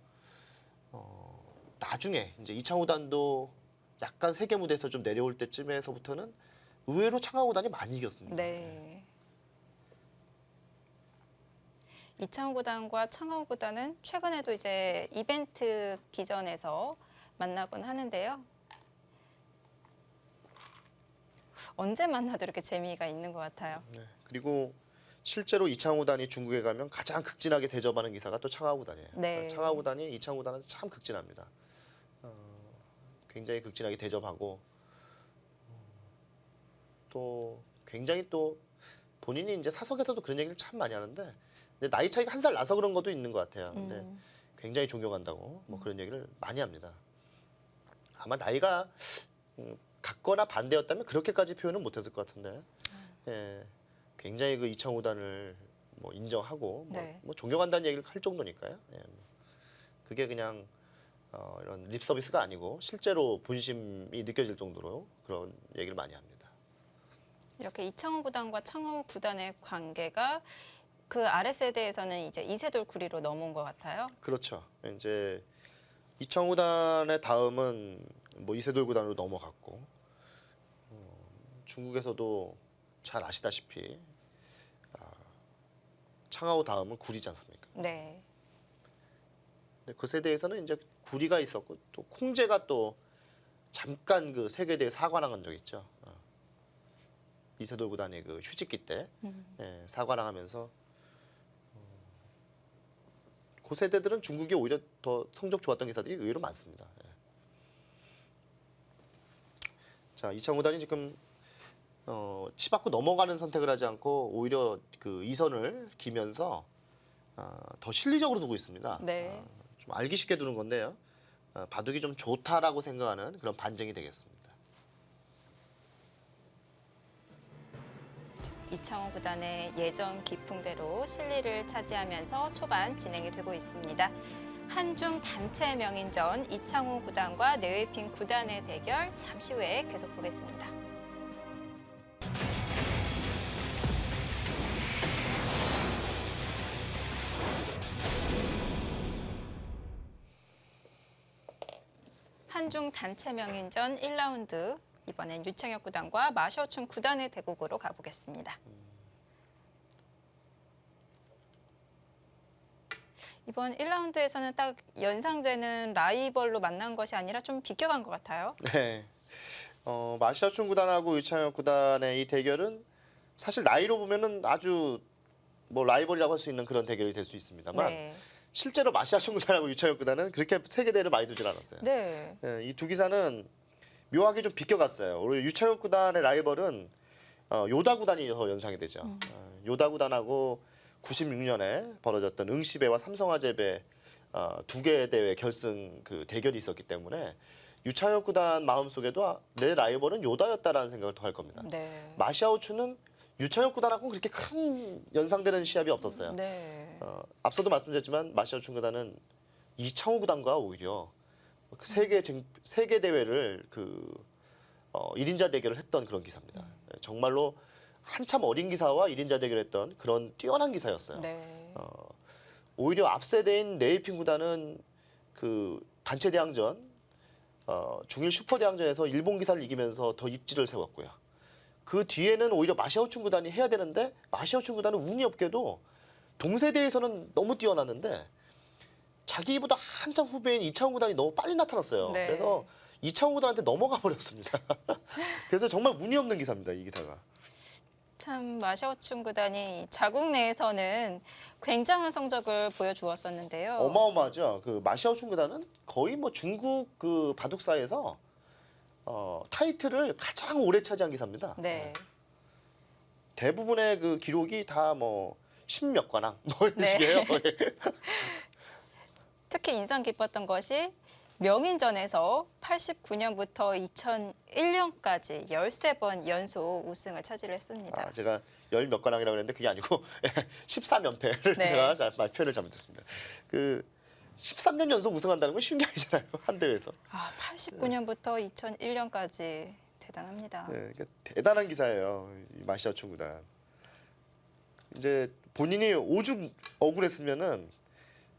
S2: 나중에 이제 이창호 구단도 약간 세계 무대에서 좀 내려올 때쯤에서부터는 의외로 창하오 구단이 많이 이겼습니다.
S1: 네. 이창호 구단과 창하오 구단은 최근에도 이제 이벤트 기전에서 만나곤 하는데요. 언제 만나도 이렇게 재미가 있는 것 같아요.
S2: 네. 그리고 실제로 이창호 구단이 중국에 가면 가장 극진하게 대접하는 기사가 또 창하오 구단이에요.
S1: 네.
S2: 창하오 구단이 이창호 구단한테 참 극진합니다. 굉장히 극진하게 대접하고 또 굉장히 또 본인이 이제 사석에서도 그런 얘기를 참 많이 하는데 근데 나이 차이가 한 살 나서 그런 것도 있는 것 같아요. 근데 굉장히 존경한다고 뭐 그런 얘기를 많이 합니다. 아마 나이가 같거나 반대였다면 그렇게까지 표현은 못했을 것 같은데 예, 굉장히 그 이창호 구단을 뭐 인정하고
S1: 네.
S2: 뭐 존경한다는 얘기를 할 정도니까요. 예, 그게 그냥 이런 립 서비스가 아니고 실제로 본심이 느껴질 정도로 그런 얘기를 많이 합니다.
S1: 이렇게 이창호 구단과 창하오 구단의 관계가 그 아래 세대에서는 이제 이세돌 구리로 넘어온 것 같아요.
S2: 그렇죠. 이제 이창호 구단의 다음은 뭐 이세돌 구단으로 넘어갔고 중국에서도 잘 아시다시피 창하오 다음은 구리지 않습니까?
S1: 네.
S2: 근데 그 세대에서는 이제 구리가 있었고 또 콩제가 또 잠깐 그 세계대회 사관왕한 적 있죠. 이세돌 구단의 그 휴직기 때 예, 사관왕하면서 그 세대들은 중국이 오히려 더 성적 좋았던 기사들이 의외로 많습니다. 예. 자, 이창호 구단이 지금 치받고 넘어가는 선택을 하지 않고 오히려 그 2선을 기면서 더 실리적으로 두고 있습니다.
S1: 네.
S2: 좀 알기 쉽게 두는 건데요. 바둑이 좀 좋다라고 생각하는 그런 반증이 되겠습니다.
S1: 이창호 구단의 예전 기풍대로 실리를 차지하면서 초반 진행이 되고 있습니다. 한중 단체 명인전 이창호 구단과 네웨이핑 구단의 대결 잠시 후에 계속 보겠습니다. 한중 단체 명인전 1라운드 이번엔 유창혁 구단과 마셔춘 구단의 대국으로 가보겠습니다. 이번 1라운드에서는 딱 연상되는 라이벌로 만난 것이 아니라 좀 비껴간 것 같아요.
S2: 네. 마샤춘 구단하고 유창혁 구단의 이 대결은 사실 나이로 보면은 아주 뭐 라이벌이라고 할 수 있는 그런 대결이 될 수 있습니다만
S1: 네.
S2: 실제로 마시아춘 구단하고 유창욱 구단은 그렇게 세계 대회를 많이 두질 않았어요.
S1: 네.
S2: 이 두 기사는 묘하게 좀 비껴갔어요. 우리 유창욱 구단의 라이벌은 요다 구단이 더 연상이 되죠. 요다 구단하고 96년에 벌어졌던 응시배와 삼성화재배 두 개 대회 결승 그 대결이 있었기 때문에 유창욱 구단 마음속에도 내 라이벌은 요다였다라는 생각을 더 할 겁니다.
S1: 네.
S2: 마시아우추는 유창욱 구단하고는 그렇게 큰 연상되는 시합이 없었어요.
S1: 네.
S2: 앞서도 말씀드렸지만 마시아우추 구단은 이창호 구단과 오히려 그 세계 대회를 그 1인자 대결을 했던 그런 기사입니다. 정말로 한참 어린 기사와 1인자 대결했던 그런 뛰어난 기사였어요.
S1: 네.
S2: 오히려 앞세대인 레이핑 구단은 그 단체 대항전 중일 슈퍼 대항전에서 일본 기사를 이기면서 더 입지를 세웠고요. 그 뒤에는 오히려 마시아우춘 구단이 해야 되는데 마시아우춘 구단은 운이 없게도 동세대에서는 너무 뛰어났는데 자기보다 한참 후배인 이창호 구단이 너무 빨리 나타났어요.
S1: 네.
S2: 그래서 이창호 구단한테 넘어가 버렸습니다. 그래서 정말 운이 없는 기사입니다. 이 기사가.
S1: 참 마샤오춘 구단이 자국 내에서는 굉장한 성적을 보여주었었는데요.
S2: 어마어마하죠. 그 마시아우춘 구단은 거의 뭐 중국 그 바둑사에서 타이틀을 가장 오래 차지한 기사입니다.
S1: 네.
S2: 대부분의 그 기록이 다 뭐 10몇 관왕 뭐 이런
S1: 네.
S2: 식이에요.
S1: 특히 인상 깊었던 것이 명인전에서 89년부터 2001년까지 13번 연속 우승을 차지했습니다.
S2: 제가 열 몇 관왕이라고 그랬는데 그게 아니고 13연패를
S1: 네.
S2: 제가 표현을 잘못했습니다. 그 13년 연속 우승한다는 건 쉬운 게 아니잖아요. 한 대회에서.
S1: 89년부터 2001년까지 대단합니다.
S2: 네, 그러니까 대단한 기사예요. 이 마시아춘 구단. 이제 본인이 오죽 억울했으면은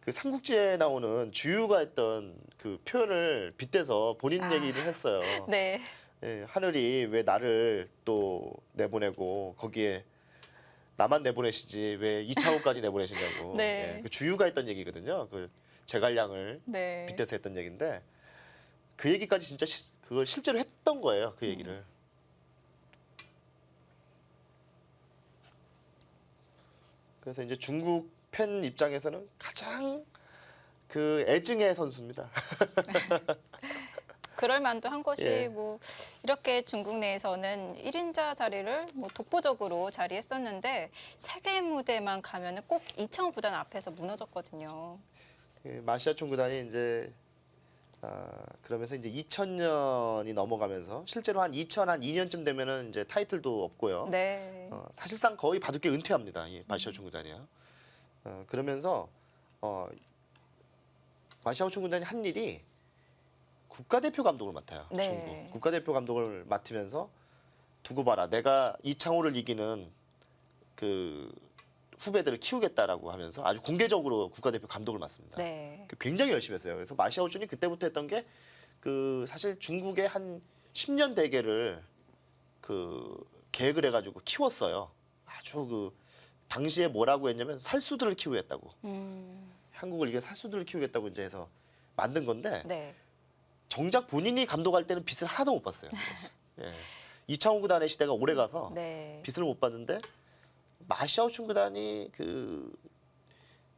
S2: 그 삼국지에 나오는 주유가 했던 그 표현을 빗대서 본인 얘기를 했어요.
S1: 네.
S2: 예, 하늘이 왜 나를 또 내보내고 거기에 나만 내보내시지 왜 이창호까지 내보내시냐고.
S1: 네.
S2: 예, 그 주유가 했던 얘기거든요. 그 제갈량을
S1: 네.
S2: 빗대서 했던 얘기인데 그 얘기까지 진짜 그걸 실제로 했던 거예요. 그 얘기를. 그래서 이제 중국 팬 입장에서는 가장 그 애증의 선수입니다.
S1: 그럴 만도 한 것이
S2: 예.
S1: 뭐 이렇게 중국 내에서는 1인자 자리를 뭐 독보적으로 자리했었는데 세계 무대만 가면은 꼭 이창호 구단 앞에서 무너졌거든요.
S2: 그 마시아춘 구단이 이제 그러면서 이제 2000년이 넘어가면서 실제로 한 2002년쯤 되면은 이제 타이틀도 없고요.
S1: 네.
S2: 사실상 거의 바둑계 은퇴합니다. 이 마시아춘 구단이요. 그러면서 마시아춘 구단이 한 일이 국가대표 감독을 맡아요.
S1: 네.
S2: 중국 국가대표 감독을 맡으면서 두고 봐라. 내가 이창호를 이기는 그 후배들을 키우겠다라고 하면서 아주 공개적으로 국가대표 감독을 맡습니다.
S1: 네.
S2: 굉장히 열심히 했어요. 그래서 마시아우춘이 그때부터 했던 게 그 사실 중국의 한 10년 대계를 그 계획을 해가지고 키웠어요. 아주 그 당시에 뭐라고 했냐면 살수들을 키우겠다고. 한국을 이게 살수들을 키우겠다고 이제 해서 만든 건데
S1: 네.
S2: 정작 본인이 감독할 때는 빚을 하나도 못 봤어요. 예. 이창호 구단의 시대가 오래 가서
S1: 네.
S2: 빚을 못 받는데 마시아우춘 구단이 그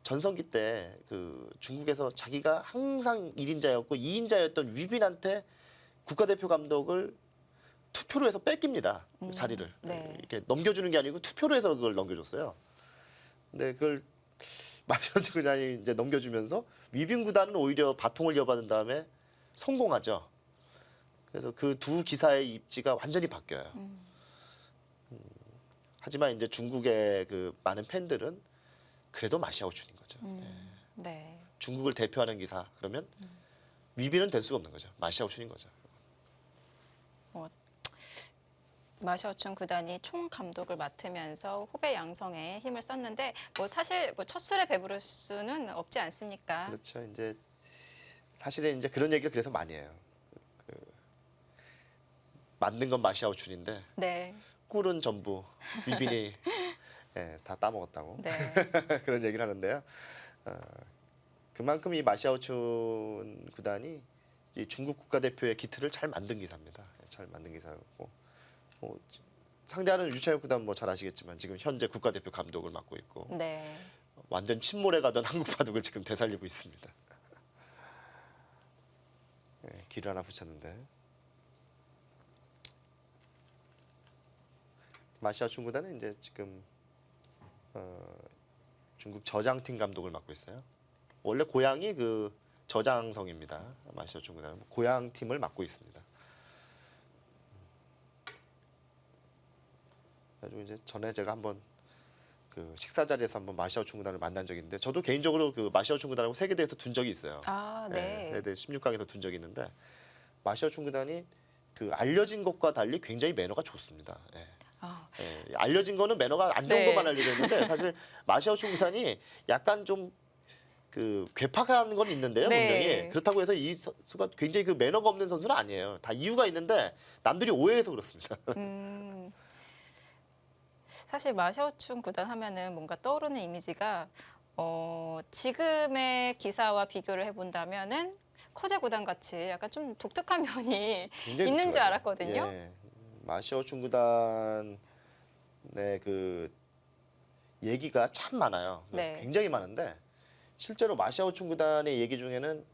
S2: 전성기 때 그 중국에서 자기가 항상 1인자였고 2인자였던 위빈한테 국가대표 감독을 투표로 해서 뺏깁니다. 그 자리를.
S1: 네.
S2: 이렇게 넘겨주는 게 아니고 투표로 해서 그걸 넘겨줬어요. 근데 그걸 마시아우춘 구단이 이제 넘겨주면서 위빈 구단은 오히려 바통을 이어받은 다음에 성공하죠. 그래서 그 두 기사의 입지가 완전히 바뀌어요. 하지만 이제 중국의 그 많은 팬들은 그래도 마시아우춘인 거죠.
S1: 네.
S2: 중국을 대표하는 기사 그러면 위비는 될 수가 없는 거죠. 마시아우춘인 거죠.
S1: 마샤오춘 구단이 총 감독을 맡으면서 후배 양성에 힘을 썼는데 뭐 사실 뭐 첫 술에 배부를 수는 없지 않습니까?
S2: 그렇죠. 이제 사실은 이제 그런 얘기를 그래서 많이 해요. 만든 건 마시아우춘인데
S1: 네.
S2: 꿀은 전부 위빈이 예, 다 따먹었다고
S1: 네.
S2: 그런 얘기를 하는데요. 그만큼 이 마시아우춘 구단이 이 중국 국가대표의 기틀을 잘 만든 기사입니다. 잘 만든 기사였고 상대하는 유창혁 구단 뭐 잘 아시겠지만 지금 현재 국가대표 감독을 맡고 있고
S1: 네.
S2: 완전 침몰해 가던 한국 바둑을 지금 되살리고 있습니다. 네, 기를 하나 붙였는데 마시아춘 구단은 이제 지금 중국 저장팀 감독을 맡고 있어요. 원래 고향이 그 저장성입니다. 마시아춘 구단은 고향 팀을 맡고 있습니다. 그래가지고 이제 전에 제가 한번 그 식사 자리에서 한번 마시아춘 구단을 만난 적이 있는데 저도 개인적으로 그 마시아춘 구단하고 세계대회에서 둔 적이 있어요.
S1: 아, 네.
S2: 세계대회 16강에서 둔 적이 있는데 마시아춘 구단이 그 알려진 것과 달리 굉장히 매너가 좋습니다. 예.
S1: 아,
S2: 예, 알려진 거는 매너가 안 좋은
S1: 네.
S2: 것만 알려져 있는데 사실 마시아춘 구단이 약간 좀 그 괴팍한 건 있는데요,
S1: 네.
S2: 분명히. 그렇다고 해서 이 선수가 굉장히 그 매너가 없는 선수는 아니에요. 다 이유가 있는데 남들이 오해해서 그렇습니다.
S1: 사실 마샤오춘 구단 하면은 뭔가 떠오르는 이미지가 지금의 기사와 비교를 해본다면은 커제 구단 같이 약간 좀 독특한 면이
S2: 굉장히
S1: 있는 줄
S2: 독특하죠.
S1: 알았거든요.
S2: 예. 마시아춘 구단의 그 얘기가 참 많아요.
S1: 네.
S2: 굉장히 많은데 실제로 마시아춘 구단의 얘기 중에는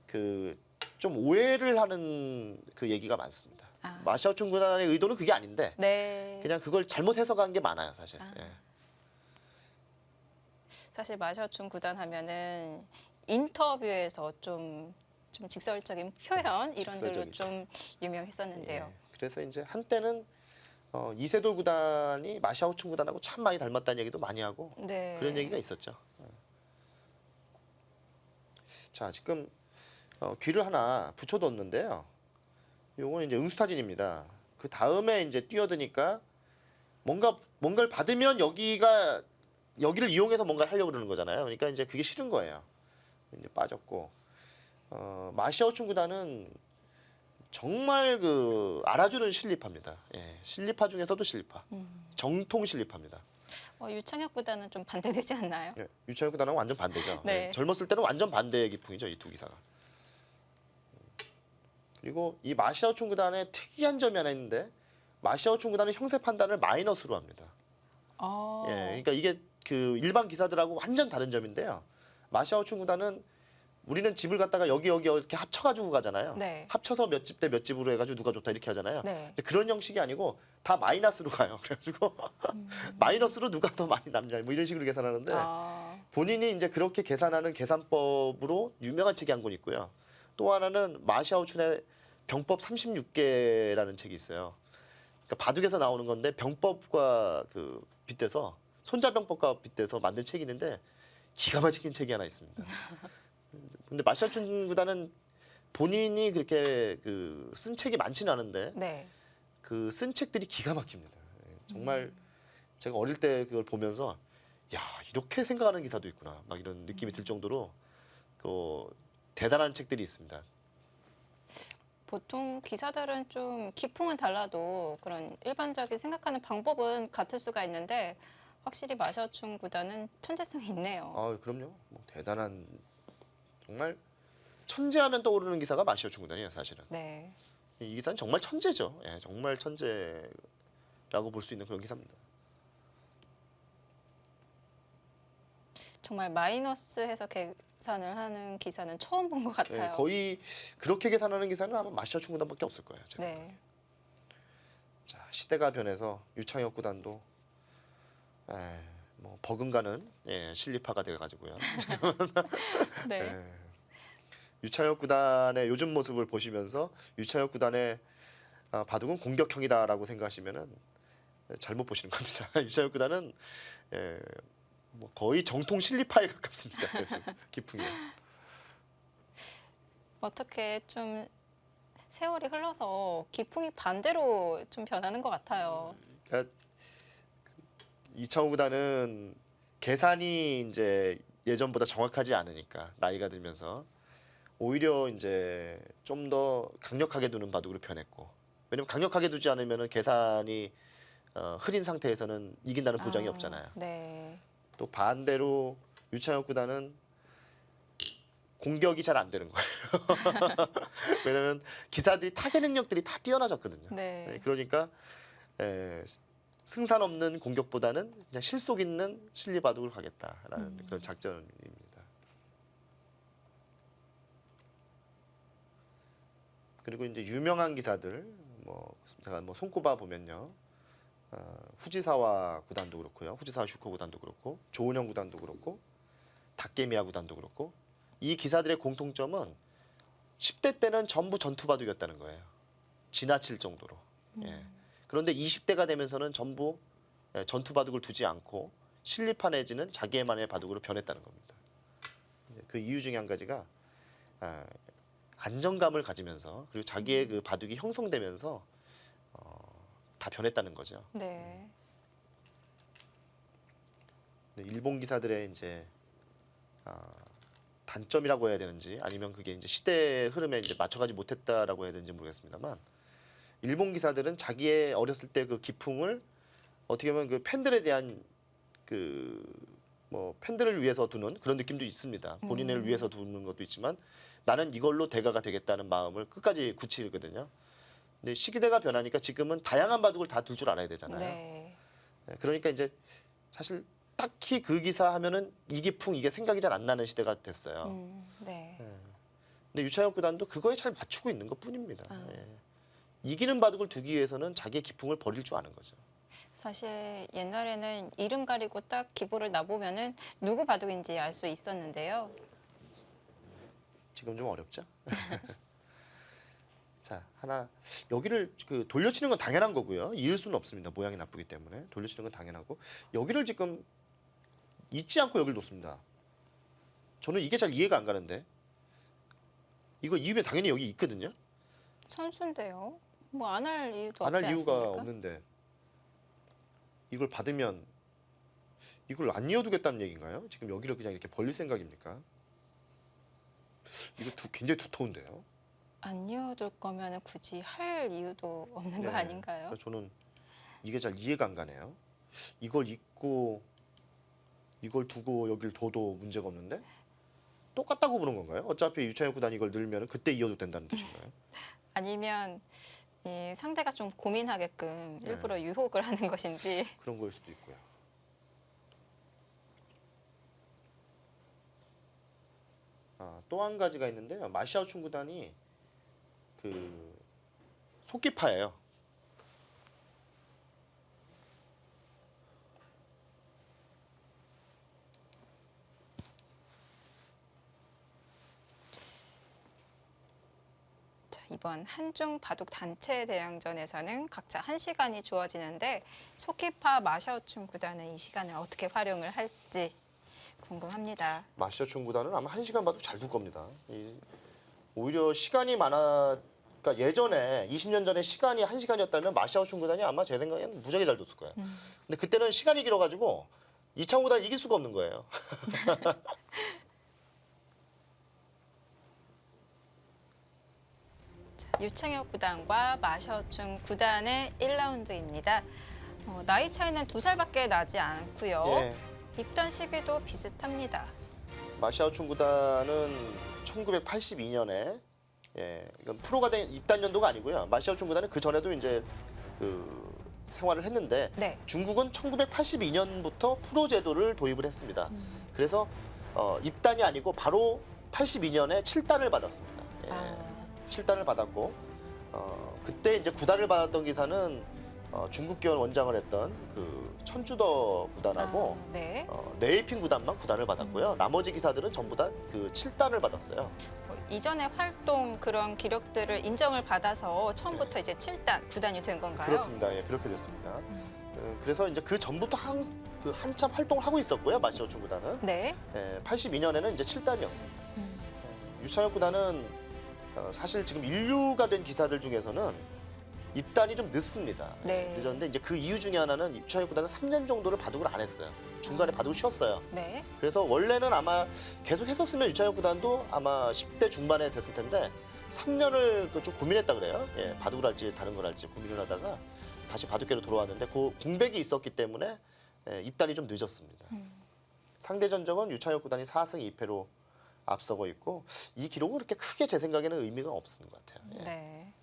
S2: 그 좀 오해를 하는 그 얘기가 많습니다.
S1: 아.
S2: 마시아춘 구단의 의도는 그게 아닌데
S1: 네.
S2: 그냥 그걸 잘못 해석한 게 많아요, 사실.
S1: 아.
S2: 예.
S1: 사실 마샤오춘 구단 하면은 인터뷰에서 좀 직설적인 표현 이런 들로
S2: 직설적이죠.
S1: 좀 유명했었는데요.
S2: 예. 그래서 이제 한때는 이세돌 구단이 마시아춘 구단하고 참 많이 닮았다는 얘기도 많이 하고
S1: 네.
S2: 그런 얘기가 있었죠. 자, 지금 귀를 하나 붙여뒀는데요. 요건 이제 응수타진입니다. 그 다음에 이제 뛰어드니까 뭔가를 받으면 여기를 이용해서 뭔가를 하려고 그러는 거잖아요. 그러니까 이제 그게 싫은 거예요. 이제 빠졌고 마시아춘 구단은 정말 그 알아주는 실리파입니다. 예, 실리파 중에서도 실리파, 정통 실리파입니다.
S1: 유창혁 구단은 좀 반대되지 않나요?
S2: 예, 유창혁 구단은 완전 반대죠.
S1: 네.
S2: 예, 젊었을 때는 완전 반대의 기풍이죠, 이 두 기사가. 그리고 이 마시아춘 구단의 특이한 점이 하나 있는데 마시아춘 구단은 형세 판단을 마이너스로 합니다.
S1: 어.
S2: 예, 그러니까 이게 그 일반 기사들하고 완전 다른 점인데요. 마시아춘 구단은 우리는 집을 갖다가 여기 이렇게 합쳐가지고 가잖아요.
S1: 네.
S2: 합쳐서 몇 집 대 몇 집으로 해가지고 누가 좋다 이렇게 하잖아요.
S1: 네.
S2: 근데 그런 형식이 아니고 다 마이너스로 가요. 그래가지고 마이너스로 누가 더 많이 남냐 뭐 이런 식으로 계산하는데
S1: 아.
S2: 본인이 이제 그렇게 계산하는 계산법으로 유명한 책이 한 권 있고요. 또 하나는 마시아춘의 병법 36개라는 책이 있어요. 그러니까 바둑에서 나오는 건데 병법과 그 빗대서 손자병법과 빗대서 만든 책이 있는데 기가 막힌 책이 하나 있습니다. 근데 마시아춘 구단은 본인이 그렇게 그 쓴 책이 많지는 않은데
S1: 네.
S2: 그 쓴 책들이 기가 막힙니다. 정말 제가 어릴 때 그걸 보면서 야 이렇게 생각하는 기사도 있구나 막 이런 느낌이 들 정도로 그 대단한 책들이 있습니다.
S1: 보통 기사들은 좀 기풍은 달라도 그런 일반적인 생각하는 방법은 같을 수가 있는데 확실히 마샤오춘 구단은 천재성이 있네요.
S2: 아 그럼요. 뭐 대단한 정말 천재하면 떠오르는 기사가 마시아춘 구단이에요, 사실은.
S1: 네.
S2: 이 기사는 정말 천재죠. 예, 정말 천재라고 볼 수 있는 그런 기사입니다.
S1: 정말 마이너스해서 계산을 하는 기사는 처음 본 것
S2: 예,
S1: 같아요.
S2: 거의 그렇게 계산하는 기사는 아마 마시아춘 구단밖에 없을 거예요. 제 생각에.
S1: 네.
S2: 자 시대가 변해서 유창혁 구단도 뭐 버금가는 실리파가 돼가지고요.
S1: 네.
S2: 예, 유창혁 구단의 요즘 모습을 보시면서 유창혁 구단의 바둑은 공격형이다라고 생각하시면은 잘못 보시는 겁니다. 유창혁 구단은 뭐 거의 정통 실리파에 가깝습니다. 기풍이.
S1: 어떻게 좀 세월이 흘러서 기풍이 반대로 좀 변하는 것 같아요.
S2: 그러니까 이창호 구단은 계산이 이제 예전보다 정확하지 않으니까 나이가 들면서 오히려 이제 좀 더 강력하게 두는 바둑으로 변했고 왜냐면 강력하게 두지 않으면은 계산이 흐린 상태에서는 이긴다는 보장이 없잖아요.
S1: 네.
S2: 또 반대로 유창혁 구단은 공격이 잘 안 되는 거예요. 왜냐면 기사들이 타겟 능력들이 다 뛰어나졌거든요.
S1: 네.
S2: 그러니까 승산 없는 공격보다는 그냥 실속 있는 실리 바둑을 가겠다라는 그런 작전입니다. 그리고 이제 유명한 기사들 뭐 제가 뭐 손꼽아 보면요. 후지사와 구단도 그렇고요. 후지사와 슈커 구단도 그렇고 조은영 구단도 그렇고 닥게미아 구단도 그렇고 이 기사들의 공통점은 10대 때는 전부 전투 바둑이었다는 거예요. 지나칠 정도로. 예. 그런데 20대가 되면서는 전부 전투 바둑을 두지 않고 실리파 내지는 자기만의 바둑으로 변했다는 겁니다. 그 이유 중에 한 가지가 안정감을 가지면서 그리고 자기의 그 바둑이 형성되면서 다 변했다는 거죠.
S1: 네.
S2: 일본 기사들의 이제 단점이라고 해야 되는지 아니면 그게 이제 시대의 흐름에 이제 맞춰가지 못했다라고 해야 되는지 모르겠습니다만 일본 기사들은 자기의 어렸을 때 그 기풍을 어떻게 보면 그 팬들에 대한 그 뭐 팬들을 위해서 두는 그런 느낌도 있습니다. 본인을 위해서 두는 것도 있지만 나는 이걸로 대가가 되겠다는 마음을 끝까지 굳히거든요. 근데 시기대가 변하니까 지금은 다양한 바둑을 다 둘 줄 알아야 되잖아요.
S1: 네.
S2: 그러니까 이제 사실 딱히 그 기사 하면은 이기풍 이게 생각이 잘 안 나는 시대가 됐어요.
S1: 네.
S2: 근데 유차혁 구단도 그거에 잘 맞추고 있는 것뿐입니다. 예. 이기는 바둑을 두기 위해서는 자기의 기풍을 버릴 줄 아는 거죠.
S1: 사실 옛날에는 이름 가리고 딱 기보를 놔보면은 누구 바둑인지 알 수 있었는데요.
S2: 지금 좀 어렵죠? 자, 하나 여기를 그 돌려치는 건 당연한 거고요. 이을 수는 없습니다. 모양이 나쁘기 때문에 돌려치는 건 당연하고 여기를 지금 잊지 않고 여기를 놓습니다. 저는 이게 잘 이해가 안 가는데 이거 이으면 당연히 여기 있거든요.
S1: 선수인데요. 뭐 안 할 이유도
S2: 안
S1: 없지
S2: 할 이유가
S1: 않습니까?
S2: 없는데 이걸 받으면 이걸 안 이어두겠다는 얘기인가요? 지금 여기를 그냥 이렇게 벌릴 생각입니까? 이거 굉장히 두터운데요.
S1: 안 이어둘 거면 굳이 할 이유도 없는 거
S2: 네.
S1: 아닌가요?
S2: 그래서 저는 이게 잘 이해가 안 가네요. 이걸 잊고 이걸 두고 여길 둬도 문제가 없는데 똑같다고 보는 건가요? 어차피 유창혁 구단이 이걸 늘면 그때 이어도 된다는 뜻인가요?
S1: 아니면 이 상대가 좀 고민하게끔
S2: 네.
S1: 일부러 유혹을 하는 것인지.
S2: 그런 거일 수도 있고요. 또 한 가지가 있는데요. 마시아오춘 구단이 그 속기파예요.
S1: 자, 이번 한중 바둑 단체 대항전에서는 각자 1시간이 주어지는데 소키파 마샤오춘 구단은 이 시간을 어떻게 활용을 할지 궁금합니다.
S2: 마시아춘 구단은 아마 1시간 봐도 잘 둘 겁니다. 오히려 시간이 많아. 그러니까 예전에 20년 전에 시간이 1시간이었다면 마시아오춘 구단이 아마 제 생각에는 무지하게 잘 뒀을 거예요. 근데 그때는 시간이 길어가지고 이창호 구단 이길 수가 없는 거예요.
S1: 유창혁 구단과 마샤오춘 구단의 1라운드입니다. 나이 차이는 2살밖에 나지 않고요.
S2: 예.
S1: 입단 시기도 비슷합니다.
S2: 마시아오춘 구단은 1982년에 이건 프로가 된 입단 연도가 아니고요. 마시아오춘 구단은 그 전에도 이제 그 생활을 했는데
S1: 네.
S2: 중국은 1982년부터 프로 제도를 도입을 했습니다. 그래서 입단이 아니고 바로 82년에 7단을 받았습니다. 예. 7단을 받았고 그때 이제 9단을 받았던 기사는 중국계열 원장을 했던 그 천주더 구단하고
S1: 네.
S2: 네이핑 구단만 9단을 받았고요. 나머지 기사들은 전부 다 그 7단을 받았어요.
S1: 이전의 활동 그런 기록들을 인정을 받아서 처음부터 이제 7단, 9단이 된 건가요?
S2: 그렇습니다. 예, 그렇게 됐습니다. 그래서 이제 그 전부터 한참 활동을 하고 있었고요. 마시오춘 구단은
S1: 네.
S2: 82년에는 이제 7단이었습니다. 유창혁 구단은 사실 지금 인류가 된 기사들 중에서는 입단이 좀 늦습니다.
S1: 네.
S2: 늦었는데 이제 그 이유 중에 하나는 유창혁 구단은 3년 정도를 바둑을 안 했어요. 중간에 바둑을 쉬었어요.
S1: 네.
S2: 그래서 원래는 아마 계속 했었으면 유창혁 구단도 아마 10대 중반에 됐을 텐데 3년을 좀 고민했다 그래요. 예, 바둑을 할지 다른 걸 할지 고민을 하다가 다시 바둑계로 돌아왔는데 그 공백이 있었기 때문에 입단이 좀 늦었습니다. 상대 전적은 유창혁 구단이 4승 2패로 앞서고 있고 이 기록은 그렇게 크게 제 생각에는 의미가 없는 것 같아요. 예.
S1: 네.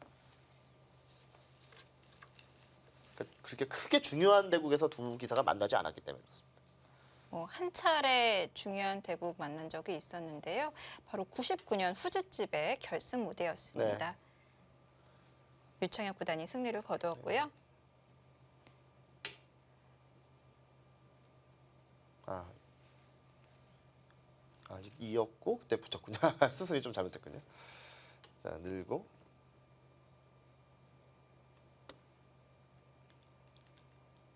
S2: 그러니까 그렇게 크게 중요한 대국에서 두 기사가 만나지 않았기 때문에 그렇습니다.
S1: 한 차례 중요한 대국 만난 적이 있었는데요. 바로 99년 후즈집의 결승 무대였습니다.
S2: 네.
S1: 유창혁 구단이 승리를 거두었고요.
S2: 이었고 그때 붙였군요. 수순이 좀 잘못됐군요. 자, 늘고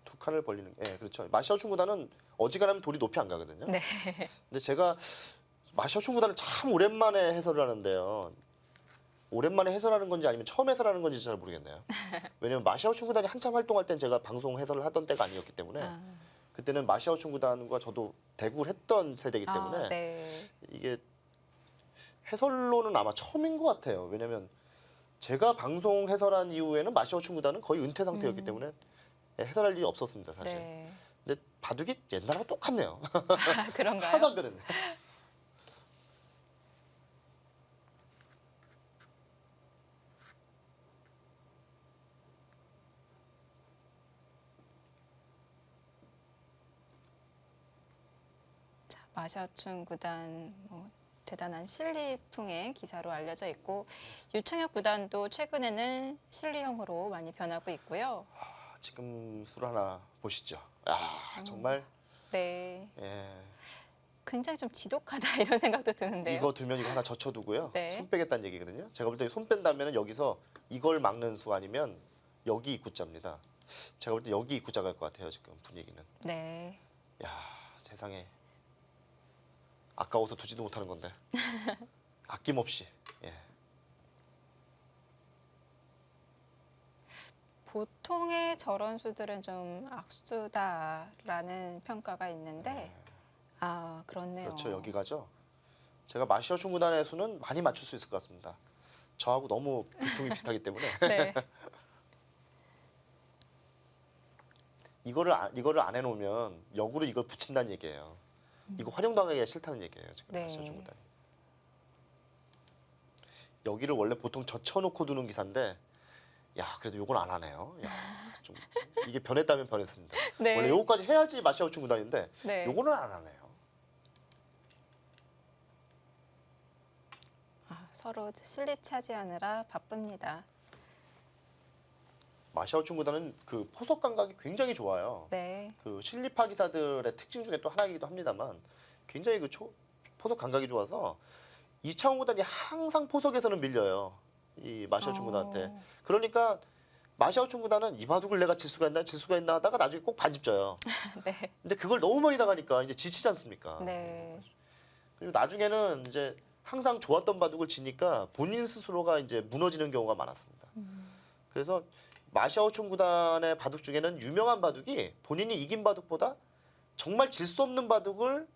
S2: 두 칸을 벌리는. 예, 그렇죠. 마샤오춘 구단은 어지간하면 돌이 높이 안 가거든요.
S1: 네.
S2: 근데 제가 마샤오춘 구단을 참 오랜만에 해설을 하는데요. 오랜만에 해설하는 건지 아니면 처음 해설하는 건지 잘 모르겠네요. 왜냐면 마샤오춘 구단이 한참 활동할 땐 제가 방송 해설을 하던 때가 아니었기 때문에 그때는 마샤오춘 구단과 저도 대구를 했던 세대이기 때문에
S1: 네.
S2: 이게 해설로는 아마 처음인 것 같아요. 왜냐면 제가 방송 해설한 이후에는 마샤오춘 구단은 거의 은퇴 상태였기 때문에 해설할 일이 없었습니다, 사실.
S1: 네.
S2: 근데 바둑이 옛날하고 똑같네요.
S1: 그런가요?
S2: 하나도 안 변했네.
S1: 마샤춘 구단 대단한 실리풍의 기사로 알려져 있고 유창혁 구단도 최근에는 실리형으로 많이 변하고 있고요.
S2: 지금 술 하나 보시죠. 정말
S1: 네,
S2: 예,
S1: 굉장히 좀 지독하다 이런 생각도 드는데요.
S2: 이거 두면 이거 하나 젖혀두고요.
S1: 네.
S2: 손 빼겠다는 얘기거든요. 제가 볼 때 손 뺀다면 여기서 이걸 막는 수 아니면 여기 입구자입니다. 제가 볼 때 여기 입구자 갈 것 같아요. 지금 분위기는.
S1: 네,
S2: 야, 세상에. 아까워서 두지도 못하는 건데. 아낌없이. 예.
S1: 보통의 저런 수들은 좀 악수다라는 평가가 있는데 그렇네요.
S2: 그렇죠. 여기 가죠. 제가 마샤오춘 구단의 수는 많이 맞출 수 있을 것 같습니다. 저하고 너무 보통이 비슷하기 때문에.
S1: 네,
S2: 이거를 안 해놓으면 역으로 이걸 붙인다는 얘기예요. 이거 활용당하기가 싫다는 얘기예요. 지금
S1: 네.
S2: 마샤오춘 구단이. 여기를 원래 보통 젖혀놓고 두는 기사인데 야 그래도 요건 안 하네요. 야, 좀 이게 변했다면 변했습니다.
S1: 네.
S2: 원래 요거까지 해야지 마샤오춘 구단인데
S1: 네.
S2: 요거는 안 하네요.
S1: 서로 실리 차지하느라 바쁩니다.
S2: 마샤오춘 구단은 그 포석 감각이 굉장히 좋아요.
S1: 네,
S2: 그 실리파 기사들의 특징 중에 또 하나이기도 합니다만 굉장히 그 포석 감각이 좋아서 이창호 구단이 항상 포석에서는 밀려요. 이 마샤오춘 구단한테. 그러니까 마샤오춘 구단은 이 바둑을 내가 질 수가 있나 하다가 나중에 꼭 반집져요.
S1: 네,
S2: 근데 그걸 너무 많이 당하니까 이제 지치지 않습니까?
S1: 네,
S2: 그리고 나중에는 이제 항상 좋았던 바둑을 지니까 본인 스스로가 이제 무너지는 경우가 많았습니다. 그래서 마샤오춘 구단의 바둑 중에는 유명한 바둑이 본인이 이긴 바둑보다 정말 질 수 없는 바둑을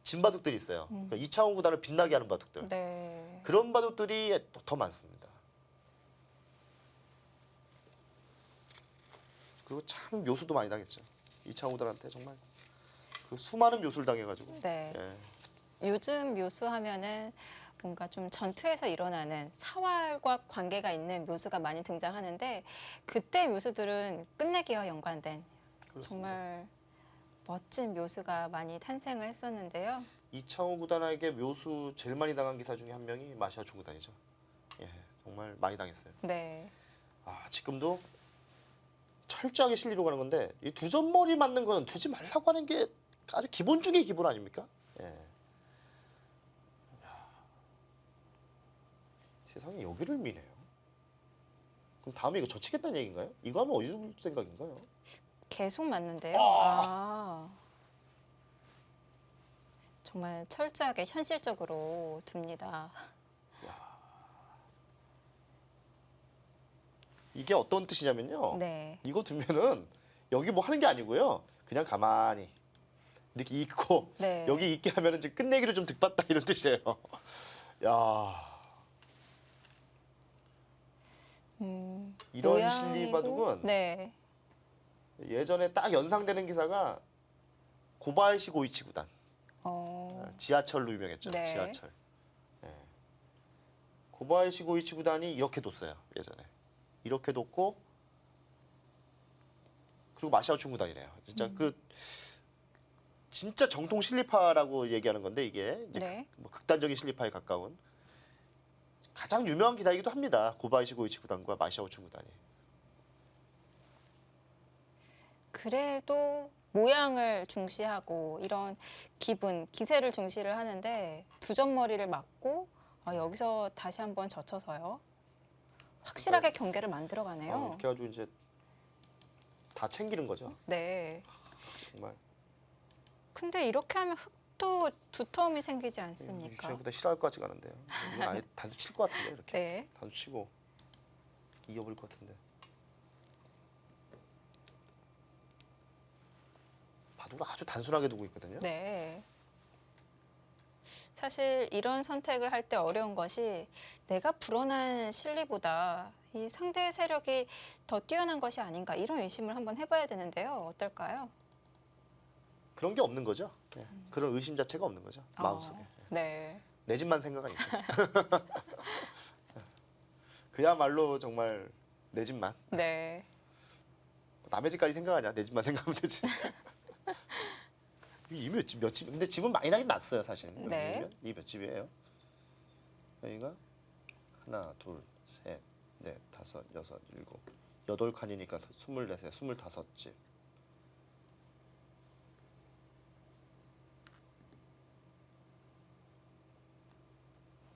S2: 진 바둑들이 있어요. 그러니까 이창호 구단을 빛나게 하는 바둑들.
S1: 네.
S2: 그런 바둑들이 더 많습니다. 그리고 참 묘수도 많이 당했죠. 이창호 구단한테 정말 그 수많은 묘수를 당해가지고.
S1: 네.
S2: 예.
S1: 요즘 묘수하면은 뭔가 좀 전투에서 일어나는 사활과 관계가 있는 묘수가 많이 등장하는데 그때 묘수들은 끝내기와 연관된
S2: 그렇습니다.
S1: 정말 멋진 묘수가 많이 탄생을 했었는데요.
S2: 이창호 구단에게 묘수 제일 많이 당한 기사 중에 한 명이 마샤오춘 구단이죠. 예, 정말 많이 당했어요.
S1: 네,
S2: 지금도 철저하게 실리로 가는 건데 이 두 점머리 맞는 거는 두지 말라고 하는 게 아주 기본 중의 기본 아닙니까? 예. 세상에 여기를 미네요. 그럼 다음에 이거 젖히겠다는 얘기인가요? 이거 하면 어디 줄 생각인가요?
S1: 계속 맞는데요. 정말 철저하게 현실적으로 둡니다.
S2: 이게 어떤 뜻이냐면요.
S1: 네,
S2: 이거 두면은 여기 뭐 하는 게 아니고요. 그냥 가만히 이렇게 있고
S1: 네.
S2: 여기 있게 하면은 이제 끝내기로 좀 득봤다 이런 뜻이에요. 야. 이런 실리 바둑은
S1: 네,
S2: 예전에 딱 연상되는 기사가 고바야시 고이치 구단. 지하철로 유명했죠.
S1: 네.
S2: 지하철. 예. 고바야시 고이치 구단이 이렇게 뒀어요. 예전에. 이렇게 뒀고 그리고 마샤오 중구단이래요. 진짜 진짜 정통 실리파라고 얘기하는 건데 이게 이제
S1: 네.
S2: 뭐 극단적인 실리파에 가까운 가장 유명한 기사이기도 합니다. 고바이시 고이치 구단과 마샤오 중구단이.
S1: 그래도 모양을 중시하고 이런 기분, 기세를 중시를 하는데 두 점머리를 맞고 여기서 다시 한번 젖혀서요. 확실하게 경계를 만들어가네요.
S2: 이렇게 해가지고 이제 다 챙기는 거죠.
S1: 네.
S2: 정말.
S1: 근데 이렇게 하면 흙도 두터움이 생기지 않습니까?
S2: 유치원보다 싫어할 것 같지가 않은데요. 이건 아예 단수 칠 것 같은데 이렇게.
S1: 네.
S2: 단수 치고 이어버릴 것 같은데. 바둑을 아주 단순하게 두고 있거든요.
S1: 네. 사실 이런 선택을 할 때 어려운 것이 내가 불어난 실리보다 이 상대 세력이 더 뛰어난 것이 아닌가 이런 의심을 한번 해봐야 되는데요. 어떨까요?
S2: 그런 게 없는 거죠. 예. 그런 의심 자체가 없는 거죠. 마음속에.
S1: 네.
S2: 내 집만 생각하니까. 그야말로 정말 내 집만.
S1: 네.
S2: 남의 집까지 생각하냐? 내 집만 생각하면 되지. 이 몇 집? 근데 집은 많이 나긴 났어요, 사실.
S1: 네.
S2: 이 몇 집이에요? 여기가 하나, 둘, 셋, 넷, 다섯, 여섯, 일곱, 8칸이니까 24세, 25집.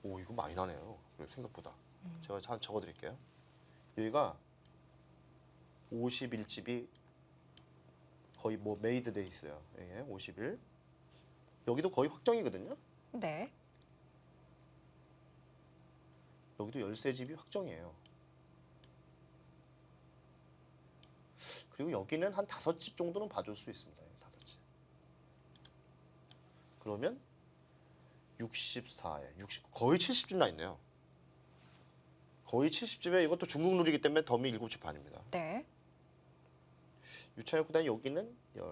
S2: 오, 이거 많이 나네요. 생각보다. 제가 한 적어드릴게요. 여기가 51집이 거의 뭐 메이드 돼 있어요. 예, 50일. 여기도 거의 확정이거든요.
S1: 네.
S2: 여기도 13집이 확정이에요. 그리고 여기는 한 5집 정도는 봐줄 수 있습니다. 5집. 그러면 64에 60 거의 70집 나 있네요. 거의 70집에 이것도 중국 룰이기 때문에 덤이 7집 반입니다.
S1: 네.
S2: 유창혁 구단이 여기는 10.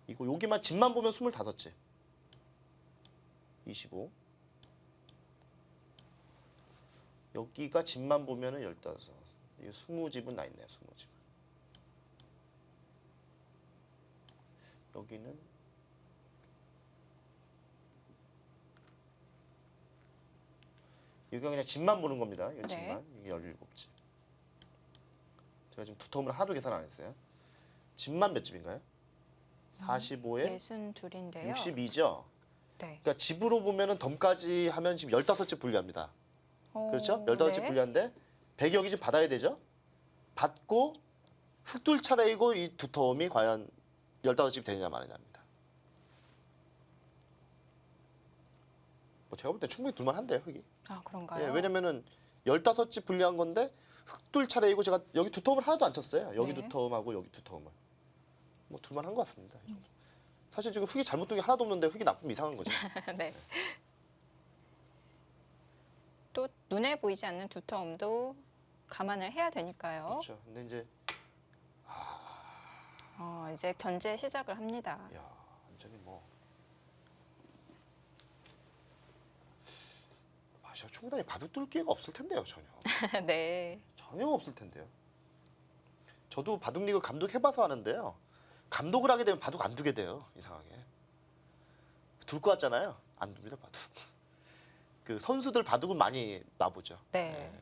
S2: 이거 여기만 집만 보면 25집. 25. 여기가 집만 보면은 15. 이 20집은 나 있네요. 20집. 여기는 여기가 그냥 집만 보는 겁니다. 이
S1: 네.
S2: 집만. 이게 17집. 제가 지금 두터움을 하나도 계산 안 했어요. 집만 몇 집인가요? 45에
S1: 62인데요.
S2: 62죠.
S1: 네.
S2: 그러니까 집으로 보면은 덤까지 하면 지금 15집 분리합니다. 그렇죠? 15집
S1: 네.
S2: 분리한데 100여 개 좀 받아야 되죠? 받고 흙둘 차례이고 이 두터움이 과연 15집 되느냐 마느냐입니다. 뭐 제가 볼 때 충분히 둘만한데요, 흙이.
S1: 아, 그런가요?
S2: 예, 왜냐면은 15집 분리한 건데 흙둘 차례이고 제가 여기 두터움을 하나도 안 쳤어요. 여기
S1: 네.
S2: 두터움하고 여기 두터움을. 뭐 둘만한 것 같습니다. 이 정도. 사실 지금 흙이 잘못 둔 게 하나도 없는데 흙이 나쁘면 이상한 거죠.
S1: 네. 또 눈에 보이지 않는 두터움도 감안을 해야 되니까요.
S2: 그렇죠. 근데 이제
S1: 이제 견제 시작을 합니다.
S2: 야, 완전히 뭐 마샤오 충분히 바둑 뚫 기회가 없을 텐데요, 전혀.
S1: 네.
S2: 전혀 없을 텐데요. 저도 바둑 리그 감독해봐서 하는데요. 감독을 하게 되면 바둑 안 두게 돼요, 이상하게. 둘 것 같잖아요. 안 둡니다, 바둑. 그 선수들 바둑은 많이 놔보죠.
S1: 네.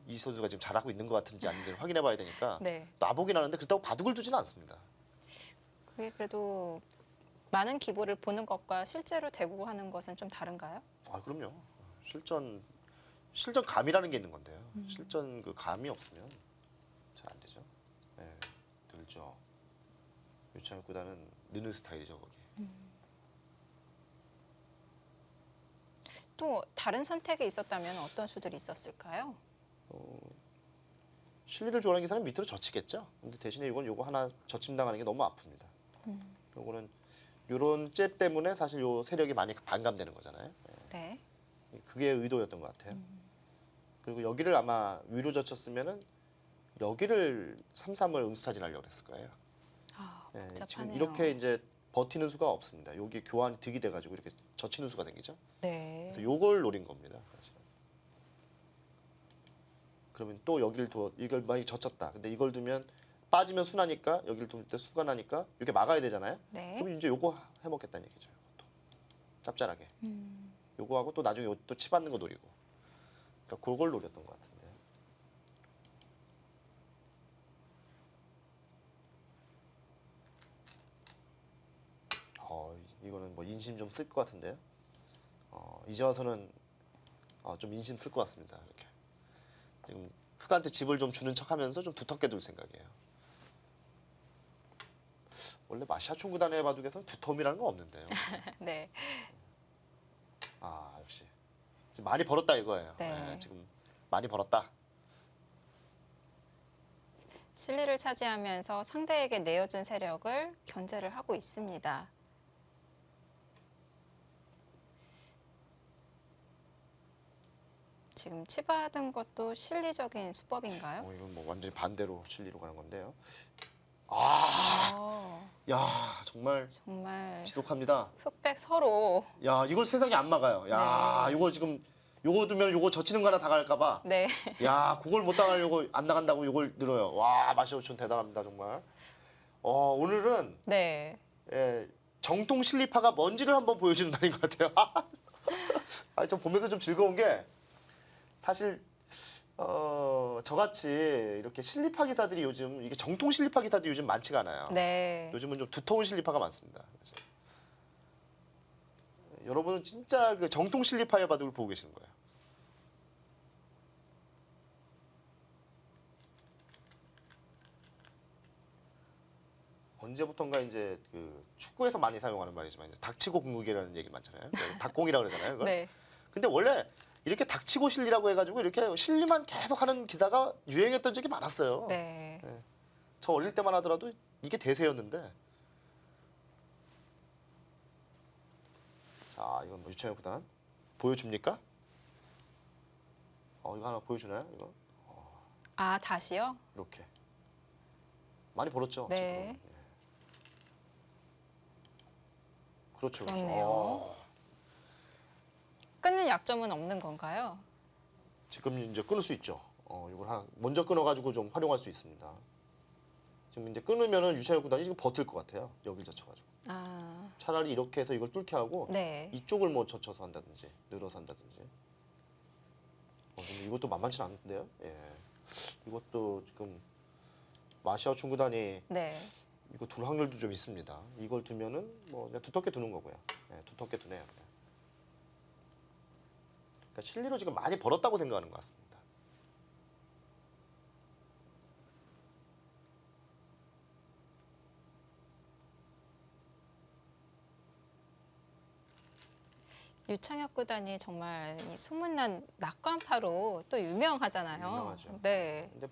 S2: 이 선수가 지금 잘하고 있는 것 같은지 아닌지 확인해봐야 되니까
S1: 네.
S2: 놔보긴 하는데 그렇다고 바둑을 두지는 않습니다.
S1: 그게 그래도 많은 기보를 보는 것과 실제로 대구 하는 것은 좀 다른가요?
S2: 아, 그럼요. 실전 감이라는 게 있는 건데요. 실전 그 감이 없으면 잘 안 되죠. 네, 늘죠. 유창혁 구단은 느는 스타일이죠, 거기.
S1: 또 다른 선택이 있었다면 어떤 수들이 있었을까요?
S2: 실리를 좋아하는 기사는 밑으로 젖히겠죠. 근데 대신에 이건 요거 하나 젖힘당하는 게 너무 아픕니다. 요거는 요런 잽 때문에 사실 요 세력이 많이 반감되는 거잖아요.
S1: 네.
S2: 그게 의도였던 것 같아요. 그리고 여기를 아마 위로 젖혔으면은 여기를 3-3을 응수타진하려고 했을 거예요.
S1: 아,
S2: 예, 지금
S1: 복잡하네요.
S2: 이렇게 이제 버티는 수가 없습니다. 여기 교환이 득이 돼가지고 이렇게 젖히는 수가 생기죠.
S1: 네.
S2: 그래서 요걸 노린 겁니다. 사실. 그러면 또 여기를 둬 이걸 만약에 젖혔다. 근데 이걸 두면 빠지면 수나니까 여기를 둘 때 수가 나니까 이렇게 막아야 되잖아요.
S1: 네.
S2: 그럼 이제 요거 해먹겠다는 얘기죠. 이것도. 짭짤하게.
S1: 음.
S2: 요거 하고 또 나중에 또 치받는 거 노리고. 그러니까 그걸 노렸던 것 같은데. 이거는 뭐 인심 좀 쓸 것 같은데요. 이제 와서는 좀 인심 쓸 것 같습니다. 이렇게 지금 흑한테 집을 좀 주는 척하면서 좀 두텁게 둘 생각이에요. 원래 마샤촌 구단의 바둑에서는 두터움이라는 건 없는데요.
S1: 네.
S2: 역시 지금 많이 벌었다 이거예요.
S1: 네.
S2: 지금 많이 벌었다.
S1: 실리를 차지하면서 상대에게 내어준 세력을 견제를 하고 있습니다. 지금 치받은 것도 실리적인 수법인가요?
S2: 이건 뭐 완전히 반대로 실리로 가는 건데요.
S1: 어,
S2: 야 정말
S1: 정말
S2: 지독합니다.
S1: 흑백 서로.
S2: 야 이걸 세상에 안 막아요. 야
S1: 네.
S2: 이거 지금 요거 두면 요거 젖히는 거 하나 당할까봐.
S1: 네.
S2: 야 그걸 못 당하려고 안 나간다고 요걸 늘어요. 와 마샤오촌 대단합니다 정말. 오늘은
S1: 네.
S2: 정통 실리파가 뭔지를 한번 보여주는 날인 것 같아요. 저 보면서 좀 즐거운 게 사실 저같이 이렇게 실리파 기사들이 요즘 이게 정통 실리파 기사들이 요즘 많지가 않아요.
S1: 네.
S2: 요즘은 좀 두터운 실리파가 많습니다. 그래서 여러분은 진짜 그 정통 실리파의 바둑을 보고 계시는 거예요. 언제부턴가 이제 그 축구에서 많이 사용하는 말이지만 이제 닥치고 궁극이라는 얘기 많잖아요. 닥공이라고 그러잖아요. 그걸.
S1: 네.
S2: 근데 원래 이렇게 닥치고 실리라고 해가지고 이렇게 실리만 계속 하는 기사가 유행했던 적이 많았어요.
S1: 네.
S2: 저 어릴 때만 하더라도 이게 대세였는데. 자, 이건 뭐 유창현 구단 보여줍니까? 이거 하나 보여주나요? 이거
S1: 아, 다시요?
S2: 이렇게 많이 벌었죠.
S1: 네.
S2: 지금. 예. 그렇죠, 그렇죠.
S1: 그렇네요. 끊는 약점은 없는 건가요?
S2: 지금 이제 끊을 수 있죠. 이걸 하나 먼저 끊어가지고 좀 활용할 수 있습니다. 지금 이제 끊으면은 유창현 구단이 지금 버틸 것 같아요. 여길 젖혀가지고.
S1: 아,
S2: 차라리 이렇게 해서 이걸 뚫게 하고
S1: 네.
S2: 이쪽을 뭐 젖혀서 한다든지 늘어서 한다든지. 근데 이것도 만만치 않은데요. 예. 이것도 지금 마샤오 중구단이
S1: 네.
S2: 이거 둘 확률도 좀 있습니다. 이걸 두면은 뭐 그냥 두텁게 두는 거고요. 예, 두텁게 두네요. 그냥. 그러니까 실리로 지금 많이 벌었다고 생각하는 것 같습니다.
S1: 유창혁 구단이 정말 이 소문난 낙관파로 또 유명하잖아요.
S2: 유명하죠.
S1: 네.
S2: 근데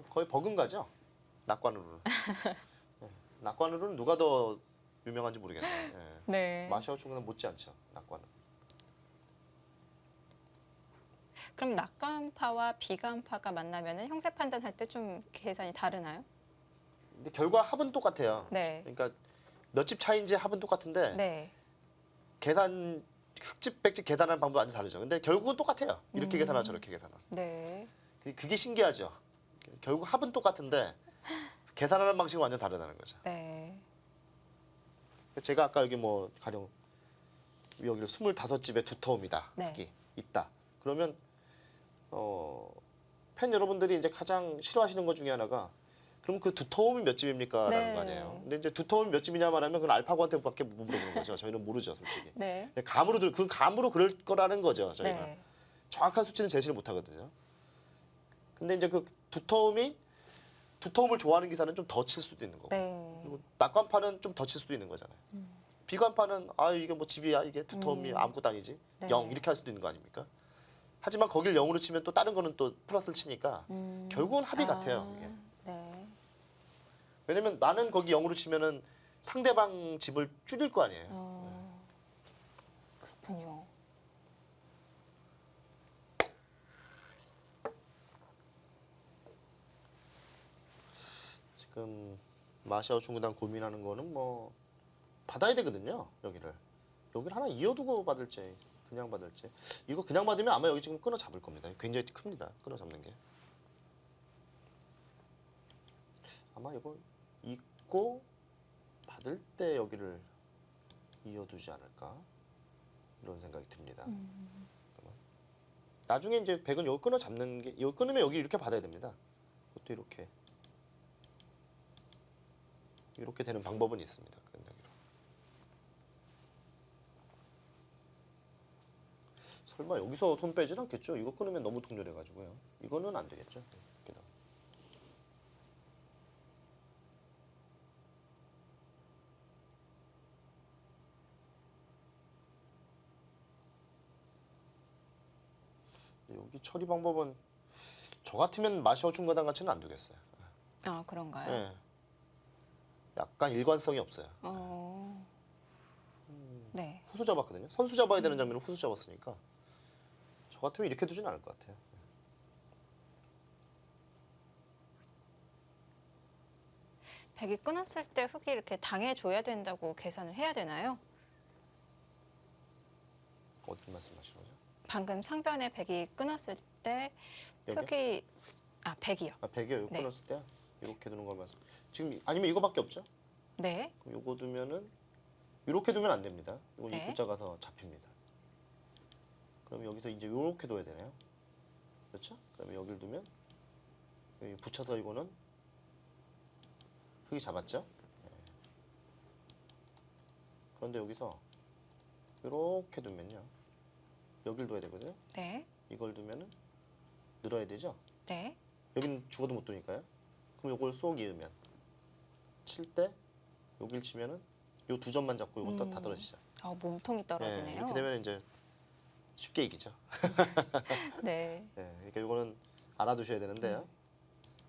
S2: 거의 버금가죠. 낙관으로는. 예, 낙관으로는 누가 더 유명한지 모르겠네요. 예.
S1: 네.
S2: 마샤오 중구단 못지않죠. 낙관은.
S1: 그럼 낙관파와 비관파가 만나면은 형세 판단할 때 좀 계산이 다르나요?
S2: 근데 결과 합은 똑같아요.
S1: 네.
S2: 그러니까 몇 집 차이인지 합은 똑같은데
S1: 네.
S2: 계산 흑집 백집 계산하는 방법 완전 다르죠. 근데 결국은 똑같아요. 이렇게 계산하고 저렇게 계산하고.
S1: 네.
S2: 그게 신기하죠. 결국 합은 똑같은데 계산하는 방식이 완전 다르다는 거죠.
S1: 네.
S2: 제가 아까 여기 뭐 가령 여기를 25집의 두터움이다.
S1: 네.
S2: 흙이 있다. 그러면 팬 여러분들이 이제 가장 싫어하시는 것 중에 하나가 그럼 그 두터움이 몇 집입니까? 라는
S1: 네.
S2: 거 아니에요. 근데 이제 두터움이 몇 집이냐 말하면 그건 알파고한테밖에 못 물어보는 거죠. 저희는 모르죠, 솔직히.
S1: 네.
S2: 그건 감으로 그럴 거라는 거죠, 저희가.
S1: 네.
S2: 정확한 수치는 제시를 못 하거든요. 근데 이제 그 두터움을 좋아하는 기사는 좀 더 칠 수도 있는 거고.
S1: 네.
S2: 그리고 낙관파는 좀 더 칠 수도 있는 거잖아요. 비관파는 이게 뭐 집이야, 이게 두터움이 아무것도 아니지.
S1: 네.
S2: 0 이렇게 할 수도 있는 거 아닙니까? 하지만 거길 0으로 치면 또 다른 거는 또 플러스를 치니까 결국은 합이 같아요. 이게.
S1: 네.
S2: 왜냐면 나는 거기 0으로 치면은 상대방 집을 줄일 거 아니에요.
S1: 그렇군요.
S2: 지금 마샤오 중구단 고민하는 거는 뭐 받아야 되거든요. 여기를 하나 이어두고 받을지 그냥 받을지. 이거 그냥 받으면 아마 여기 지금 끊어 잡을 겁니다. 굉장히 큽니다. 끊어 잡는 게. 아마 이거 잊고 받을 때 여기를 이어두지 않을까 이런 생각이 듭니다. 나중에 이제 백은 여기 끊어 잡는 게 여기 끊으면 여기 이렇게 받아야 됩니다. 그것도 이렇게 되는 방법은 있습니다. 끝내기로. 설마 여기서 손 빼진 않겠죠? 이거 끊으면 너무 통렬해가지고요. 이거는 안 되겠죠? 이렇게 여기 처리 방법은 저 같으면 마샤오 중과당 같이는 안 두겠어요.
S1: 아, 그런가요?
S2: 네. 약간 일관성이 없어요.
S1: 네.
S2: 후수 잡았거든요. 선수 잡아야 되는 장면을 후수 잡았으니까 저 같으면 이렇게 두진 않을 것 같아요.
S1: 백이 끊었을 때 흑이 이렇게 당해줘야 된다고 계산을 해야 되나요?
S2: 어디 말씀하시는 거죠?
S1: 방금 상변에 백이 끊었을 때
S2: 여기요?
S1: 흑이 백이요.
S2: 아, 백이요. 이거
S1: 네.
S2: 끊었을 때요? 이렇게 두는 걸 말씀. 지금 아니면 이거밖에 없죠?
S1: 네.
S2: 그럼 요거 두면은 이렇게 두면 안 됩니다. 이건
S1: 네.
S2: 입구자 가서 잡힙니다. 그럼 여기서 이제 이렇게 둬야 되나요? 그렇죠? 그러면 여기를 두면 여기 붙여서 이거는 흙이 잡았죠? 네. 그런데 여기서 이렇게 두면요. 여기를 둬야 되거든요.
S1: 네.
S2: 이걸 두면은 늘어야 되죠?
S1: 네.
S2: 여기는 죽어도 못 두니까요. 그럼 요걸 쏙 이으면 칠 때 여길 치면은 요 두 점만 잡고 요것도 다 떨어지죠.
S1: 몸통이 떨어지네요.
S2: 이렇게 되면 이제 쉽게 이기죠.
S1: 네.
S2: 그러니까 이거는 알아두셔야 되는데요.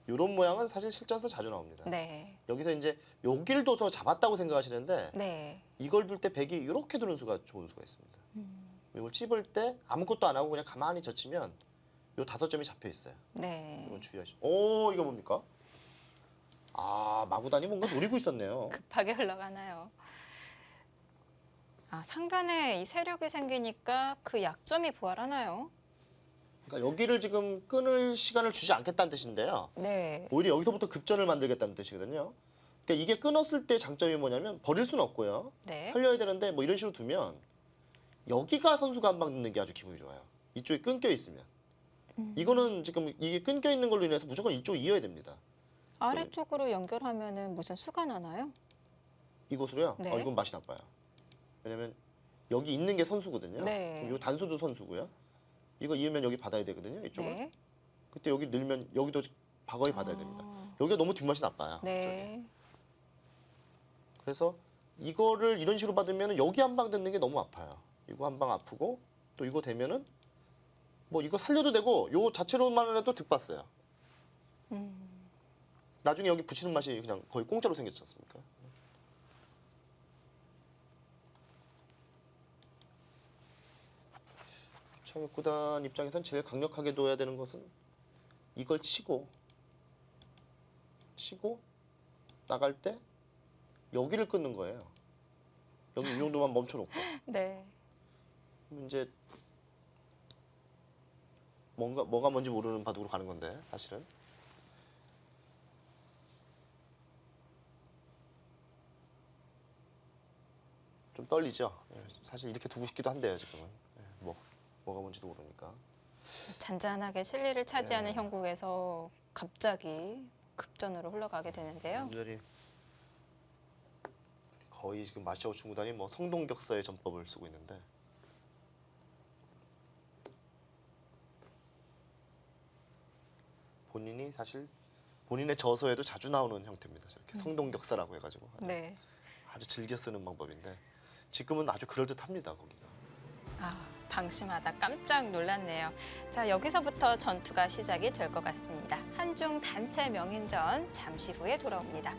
S2: 이런 모양은 사실 실전에서 자주 나옵니다.
S1: 네.
S2: 여기서 이제 여기를 둬서 잡았다고 생각하시는데
S1: 네.
S2: 이걸 둘 때 백이 이렇게 두는 수가 좋은 수가 있습니다. 이걸 찝을 때 아무것도 안 하고 그냥 가만히 젖히면 요 5점이 잡혀 있어요.
S1: 네.
S2: 이건 주의하시고. 오, 이거 뭡니까? 아, 마구단이 뭔가 노리고 있었네요.
S1: 급하게 흘러가나요? 상변에 이 세력이 생기니까 그 약점이 부활하나요?
S2: 그러니까 여기를 지금 끊을 시간을 주지 않겠다는 뜻인데요.
S1: 네.
S2: 오히려 여기서부터 급전을 만들겠다는 뜻이거든요. 그러니까 이게 끊었을 때 장점이 뭐냐면 버릴 수는 없고요.
S1: 네.
S2: 살려야 되는데 뭐 이런 식으로 두면 여기가 선수가 한 방 넣는 게 아주 기분이 좋아요. 이쪽이 끊겨 있으면. 이거는 지금 이게 끊겨 있는 걸로 인해서 무조건 이쪽 이어야 됩니다.
S1: 아래쪽으로 연결하면은 무슨 수가 나나요?
S2: 이곳으로요?
S1: 네.
S2: 이건 맛이 나빠요. 왜냐면 여기 있는 게 선수거든요.
S1: 네.
S2: 이 단수도 선수고요. 이거 이으면 여기 받아야 되거든요. 이쪽은.
S1: 네.
S2: 그때 여기 늘면 여기도 과거에 받아야 됩니다. 여기가 너무 뒷맛이 나빠요.
S1: 네.
S2: 이쪽이. 그래서 이거를 이런 식으로 받으면 여기 한 방 듣는 게 너무 아파요. 이거 한 방 아프고 또 이거 되면은 뭐 이거 살려도 되고 요 자체로만 해도 득봤어요. 나중에 여기 붙이는 맛이 그냥 거의 공짜로 생겼지 않습니까? 청역 구단 입장에선 제일 강력하게 둬야 되는 것은 이걸 치고 나갈 때 여기를 끊는 거예요. 여기 이 정도만 멈춰놓고.
S1: 네.
S2: 그럼 이제 뭐가 뭔지 모르는 바둑으로 가는 건데 사실은. 좀 떨리죠. 사실 이렇게 두고 싶기도 한데요 지금은. 뭐가 뭔지도 모르니까.
S1: 잔잔하게 실리를 차지하는
S2: 네.
S1: 형국에서 갑자기 급전으로 흘러가게 되는데요.
S2: 완전히 거의 지금 마샤오 중구단이 뭐 성동격서의 전법을 쓰고 있는데. 본인이 사실 본인의 저서에도 자주 나오는 형태입니다. 저렇게 성동격사라고 해가지고
S1: 네.
S2: 아주 즐겨 쓰는 방법인데 지금은 아주 그럴듯합니다 거기가.
S1: 방심하다 깜짝 놀랐네요. 자, 여기서부터 전투가 시작이 될 것 같습니다. 한중 단체 명인전 잠시 후에 돌아옵니다.